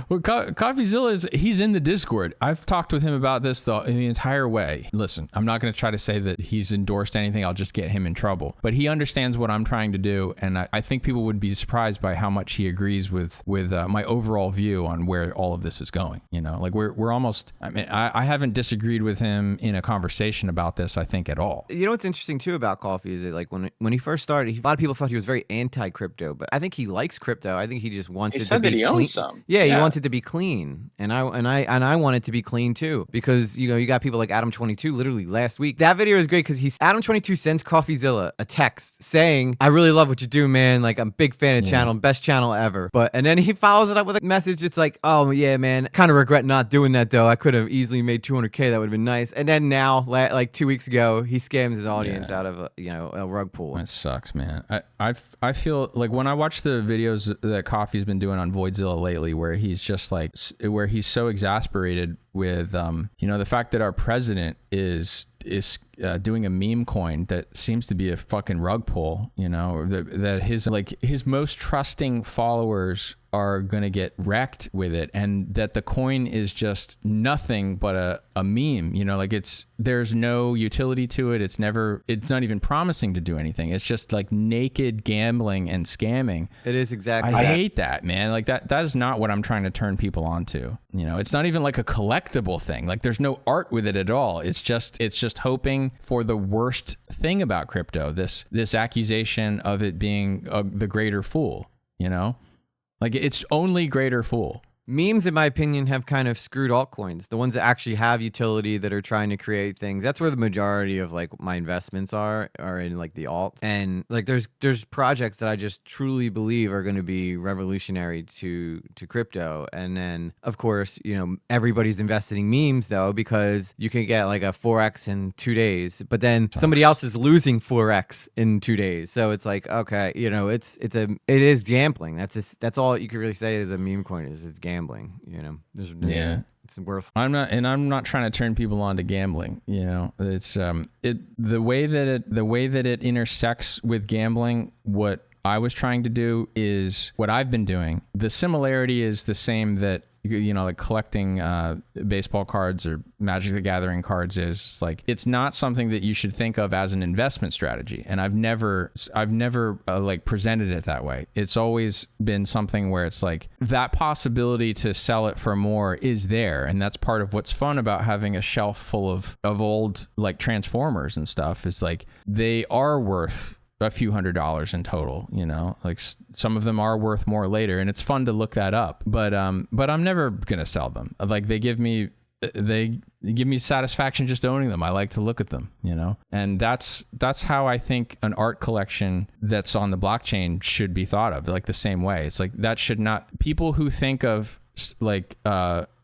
Well, Coffeezilla he's in the Discord. I've talked with him about this the entire way. Listen, I'm not going to try to say that he's endorsed anything. I'll just get him in trouble. But he understands what I'm trying to do, and I think people would be surprised by how much he agrees with my overall view on where all of this is going. Like we're almost... I mean, I haven't disagreed with him in a conversation about this, I think, at all. You know what's interesting too about Coffee is that, like, when he first started, a lot of people thought he was very anti-crypto, but I think he likes crypto. I think he just wants it to be clean. Owns some. Yeah, he wants it to be clean, and I want it to be clean too, because you got people like Adam22 literally last week. That video is great because Adam22 sends Coffeezilla a text saying, "I really love what you do, man. Like, I'm a big fan of channel, best channel ever." And then he follows it up with a message. It's like, "Oh yeah, man, kind of regret not doing that though. I could have easily made 200K. That would have been nice." And then now, like 2 weeks ago, he scams his audience out of a rug pull. That sucks, man. I feel like when I watch the videos that Coffee's been doing on Voidzilla lately, where he's just like, where he's so exasperated with, the fact that our president is doing a meme coin that seems to be a fucking rug pull, that his most trusting followers are going to get wrecked with it, and that the coin is just nothing but a meme, there's no utility to it. It's not even promising to do anything. It's just like naked gambling and scamming. It is exactly I hate that, man. Like that is not what I'm trying to turn people onto. It's not even like a collectible thing. Like there's no art with it at all. It's just hoping for the worst thing about crypto, this accusation of it being the greater fool, Like it's only greater fool. Memes, in my opinion, have kind of screwed altcoins. The ones that actually have utility, that are trying to create things. That's where the majority of like my investments are in like the alts. And like there's projects that I just truly believe are going to be revolutionary to crypto. And then of course, everybody's investing in memes though, because you can get like a 4x in 2 days, but then somebody else is losing 4x in 2 days. So it's like, okay, it is gambling. That's all you can really say is a meme coin is it's gambling. It's worth. I'm not trying to turn people on to gambling. It's the way that it intersects with gambling. What I was trying to do is what I've been doing. The similarity is the same that like collecting baseball cards or Magic the Gathering cards is. Like it's not something that you should think of as an investment strategy, and I've never like presented it that way. It's always been something where it's like that possibility to sell it for more is there, and that's part of what's fun about having a shelf full of old like Transformers and stuff. Is like they are worth a few $100s in total, like some of them are worth more later, and it's fun to look that up, but I'm never gonna sell them. Like they give me satisfaction just owning them. I like to look at them, and that's how I think an art collection that's on the blockchain should be thought of, like the same way. It's like that should not, people who think of like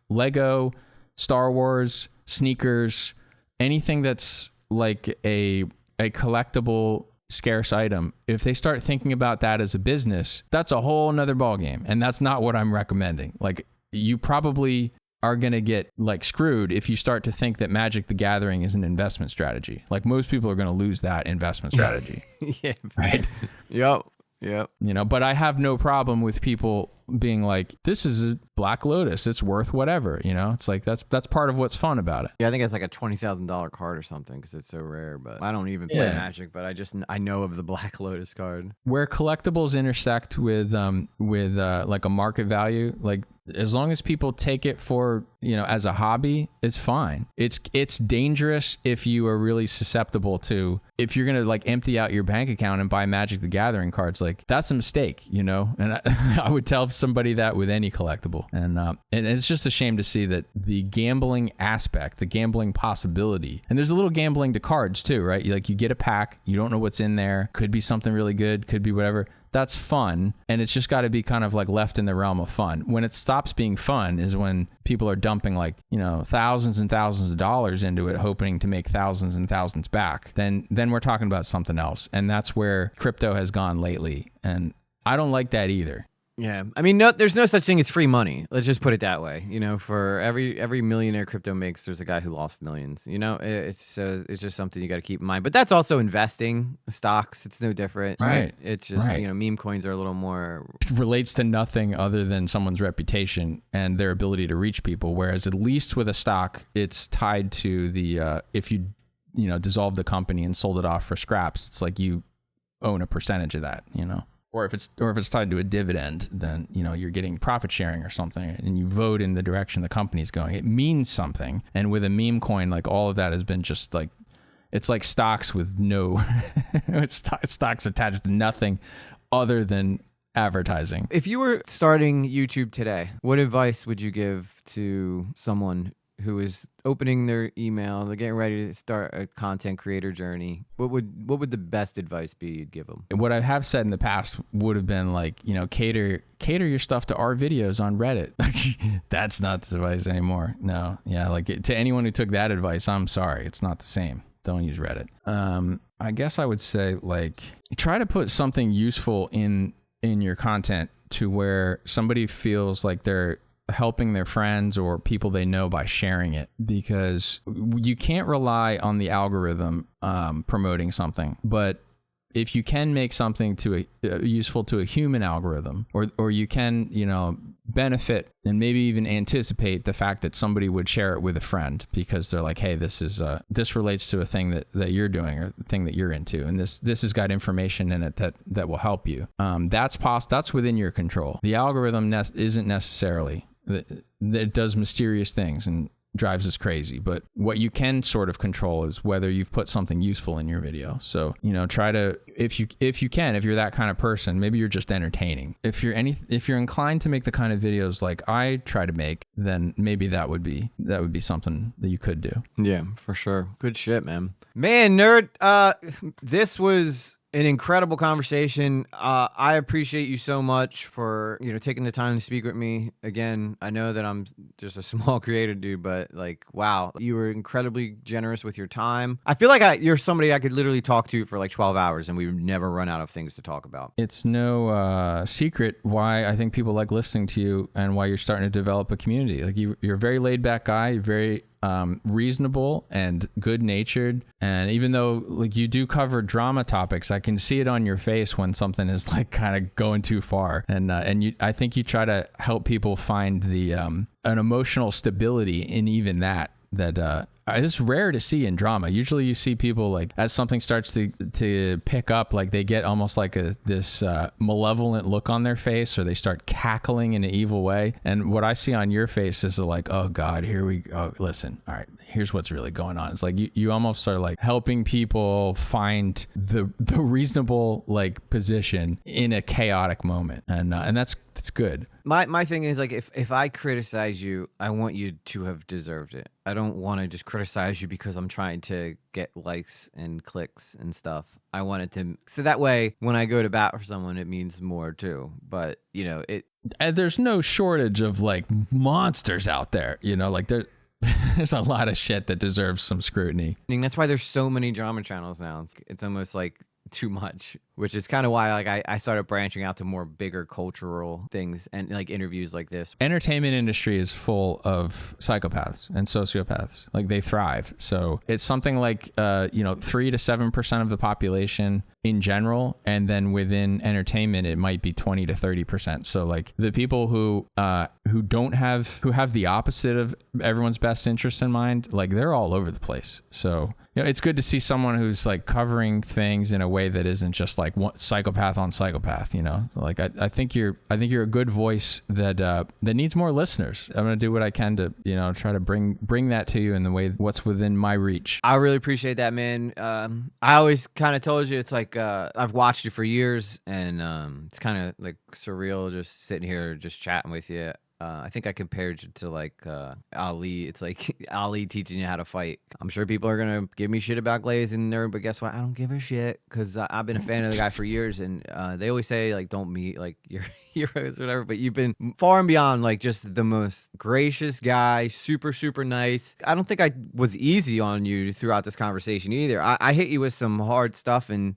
Lego, Star Wars, sneakers, anything that's like a collectible scarce item, if they start thinking about that as a business, that's a whole nother ballgame, and that's not what I'm recommending. Like you probably are going to get like screwed if you start to think that Magic the Gathering is an investment strategy. Like most people are going to lose that investment strategy. Yeah, right. Yep. But I have no problem with people being like, this is a Black Lotus, it's worth whatever, it's like that's part of what's fun about it. Yeah, I think it's like a $20,000 card or something because it's so rare, but I don't even play Magic, but I know of the Black Lotus card. Where collectibles intersect with like a market value, like as long as people take it for, as a hobby, it's fine. It's dangerous if you are really susceptible to, if you're going to like empty out your bank account and buy Magic the Gathering cards, like that's a mistake, and I would tell somebody that with any collectible. And it's just a shame to see that the gambling aspect, the gambling possibility, and there's a little gambling to cards too, right? You get a pack, you don't know what's in there, could be something really good, could be whatever. That's fun, and it's just got to be kind of like left in the realm of fun. When it stops being fun is when people are dumping like, thousands and thousands of dollars into it, hoping to make thousands and thousands back. Then we're talking about something else, and that's where crypto has gone lately, and I don't like that either. Yeah, I mean, there's no such thing as free money. Let's just put it that way. For every millionaire crypto makes, there's a guy who lost millions. It's just something you got to keep in mind. But that's also investing stocks. It's no different. Right. It's just meme coins are a little more. It relates to nothing other than someone's reputation and their ability to reach people. Whereas at least with a stock, it's tied to the if you dissolve the company and sold it off for scraps, it's like you own a percentage of that. Or if it's tied to a dividend, then you're getting profit sharing or something, and you vote in the direction the company's going. It means something. And with a meme coin, like all of that has been just like, it's like stocks with no stocks attached to nothing other than advertising. If you were starting YouTube today, what advice would you give to someone who is opening their email, they're getting ready to start a content creator journey? What would the best advice be you'd give them? What I have said in the past would have been like, cater your stuff to our videos on Reddit. That's not the advice anymore. No. Yeah. Like to anyone who took that advice, I'm sorry. It's not the same. Don't use Reddit. I guess I would say like, try to put something useful in your content to where somebody feels like they're helping their friends or people they know by sharing it, because you can't rely on the algorithm promoting something. But if you can make something to useful to a human algorithm, or you can, you know, benefit and maybe even anticipate the fact that somebody would share it with a friend because they're like, hey, this relates to a thing that you're doing or the thing that you're into, and this has got information in it that will help you. That's within your control. The algorithm isn't necessarily that it does mysterious things and drives us crazy, but what you can sort of control is whether you've put something useful in your video. So, you know, try to, if you're that kind of person, maybe you're just entertaining. If you're inclined to make the kind of videos like I try to make, then maybe that would be something that you could do. Yeah, for sure. Good shit, man. Man, nerd, this was an incredible conversation. I appreciate you so much for, you know, taking the time to speak with me. Again, I know that I'm just a small creator dude, but like, wow, you were incredibly generous with your time. I feel like you're somebody I could literally talk to for like 12 hours and we would never run out of things to talk about. It's no secret why I think people like listening to you and why you're starting to develop a community. Like you're a very laid back guy. You're very reasonable and good-natured, and even though like you do cover drama topics, I can see it on your face when something is like kind of going too far, and I think you try to help people find the an emotional stability in even that it's rare to see in drama. Usually you see people like as something starts to pick up, like they get almost like this malevolent look on their face, or they start cackling in an evil way. And what I see on your face is like, oh God, here we go. Listen, all right, here's what's really going on. It's like you almost are like helping people find the reasonable like position in a chaotic moment. And that's good. My thing is like if I criticize you, I want you to have deserved it. I don't want to just criticize you because I'm trying to get likes and clicks and stuff. I want it to, so that way when I go to bat for someone, it means more too. But you know, there's no shortage of like monsters out there, you know, like there's a lot of shit that deserves some scrutiny. I mean, that's why there's so many drama channels now. It's almost like too much, which is kind of why like I started branching out to more bigger cultural things and like interviews like this. Entertainment industry is full of psychopaths and sociopaths. Like they thrive. So it's something like 3 to 7% of the population in general, and then within entertainment it might be 20 to 30%. So like the people who have the opposite of everyone's best interest in mind, like they're all over the place. So you know, it's good to see someone who's like covering things in a way that isn't just like one psychopath on psychopath, you know. Like I think you're a good voice that needs more listeners. I'm gonna do what I can to, you know, try to bring that to you in the way what's within my reach. I really appreciate that, man. I always kind of told you, it's like I've watched you for years, and it's kind of like surreal just sitting here just chatting with you. I think I compared you to like Ali. It's like Ali teaching you how to fight. I'm sure people are gonna give me shit about Glaze and Nerd, but guess what? I don't give a shit because I've been a fan of the guy for years, and they always say like don't meet like your heroes or whatever, but you've been far and beyond like just the most gracious guy, super super nice. I don't think I was easy on you throughout this conversation either. I hit you with some hard stuff, and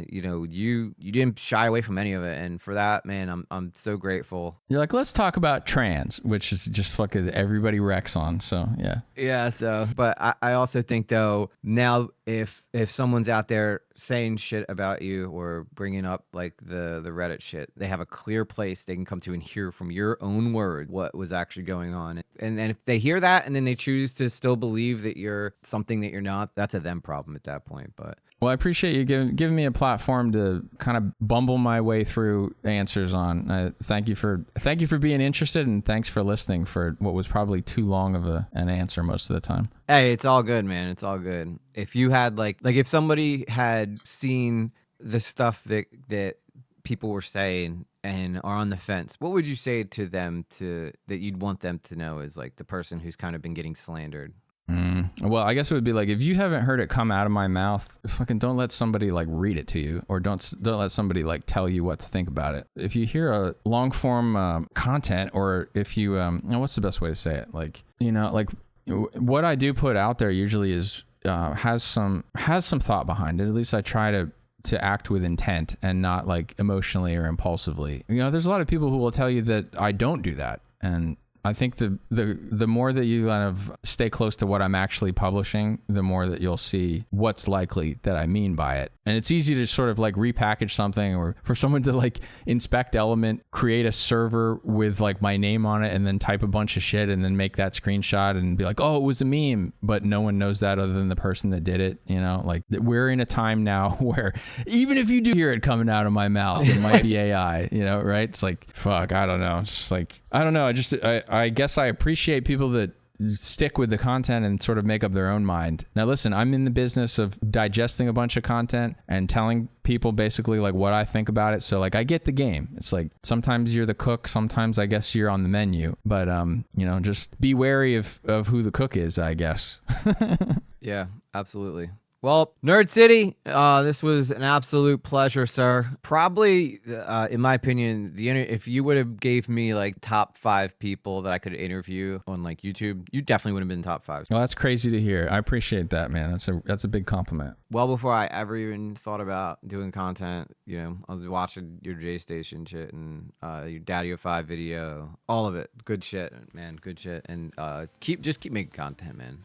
you didn't shy away from any of it, and for that, man, I'm so grateful. You're like, let's talk about trans, which is just fucking everybody wrecks on. So yeah. So but I also think though, now if someone's out there saying shit about you or bringing up like the Reddit shit, they have a clear place they can come to and hear from your own word what was actually going on. And if they hear that and then they choose to still believe that you're something that you're not, that's a them problem at that point. But well, I appreciate you giving me a platform to kind of bumble my way through answers on. Thank you for being interested, and thanks for listening for what was probably too long of an answer most of the time. Hey, it's all good, man. It's all good. If you had like if somebody had seen the stuff that people were saying and are on the fence, what would you say to them that you'd want them to know as like the person who's kind of been getting slandered? Well, I guess it would be like, if you haven't heard it come out of my mouth, fucking don't let somebody like read it to you, or don't let somebody like tell you what to think about it. If you hear a long form content, or if you what's the best way to say it? Like, you know, like what I do put out there usually is has some thought behind it. At least I try to act with intent and not like emotionally or impulsively. You know, there's a lot of people who will tell you that I don't do that, and I think the more that you kind of stay close to what I'm actually publishing, the more that you'll see what's likely that I mean by it. And it's easy to sort of like repackage something, or for someone to like inspect Element, create a server with like my name on it, and then type a bunch of shit and then make that screenshot and be like, oh, it was a meme, but no one knows that other than the person that did it. You know, like we're in a time now where even if you do hear it coming out of my mouth, it might be AI, you know, right? It's like, fuck, I don't know. It's just like, I don't know. I guess I appreciate people that stick with the content and sort of make up their own mind. Now, listen, I'm in the business of digesting a bunch of content and telling people basically like what I think about it. So like, I get the game. It's like, sometimes you're the cook, sometimes I guess you're on the menu, but you know, just be wary of who the cook is, I guess. Yeah, absolutely. Well, Nerd City, this was an absolute pleasure, sir. Probably, in my opinion, if you would have gave me like top 5 people that I could interview on like YouTube, you definitely would have been top 5. Well, that's crazy to hear. I appreciate that, man. That's a big compliment. Well, before I ever even thought about doing content, you know, I was watching your J Station shit and your Daddy 05 video, all of it. Good shit, man. Good shit. And just keep making content, man.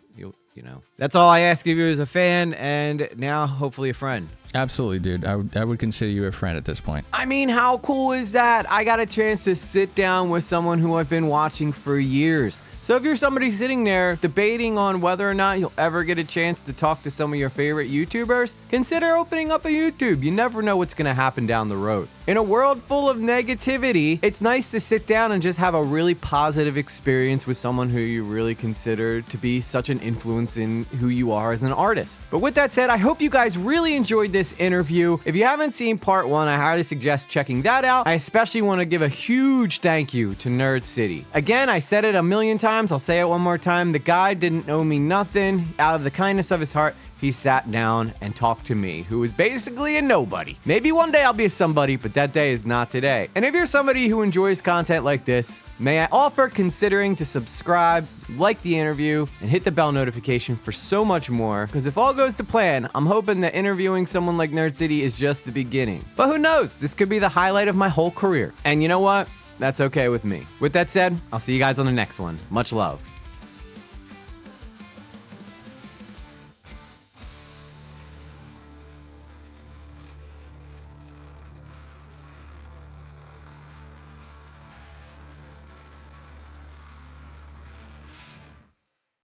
You know, that's all I ask of you as a fan, and now hopefully a friend. Absolutely, dude. I would consider you a friend at this point. I mean, how cool is that? I got a chance to sit down with someone who I've been watching for years. So if you're somebody sitting there debating on whether or not you'll ever get a chance to talk to some of your favorite YouTubers, consider opening up a YouTube. You never know what's going to happen down the road. In a world full of negativity, it's nice to sit down and just have a really positive experience with someone who you really consider to be such an influence in who you are as an artist. But with that said, I hope you guys really enjoyed this interview. If you haven't seen part 1, I highly suggest checking that out. I especially want to give a huge thank you to Nerd City. Again, I said it a million times. I'll say it one more time. The guy didn't owe me nothing. Out of the kindness of his heart, he sat down and talked to me, who is basically a nobody. Maybe one day I'll be a somebody, but that day is not today. And if you're somebody who enjoys content like this, may I offer considering to subscribe, like the interview, and hit the bell notification for so much more, because if all goes to plan, I'm hoping that interviewing someone like Nerd City is just the beginning. But who knows? This could be the highlight of my whole career. And you know what? That's okay with me. With that said, I'll see you guys on the next one. Much love.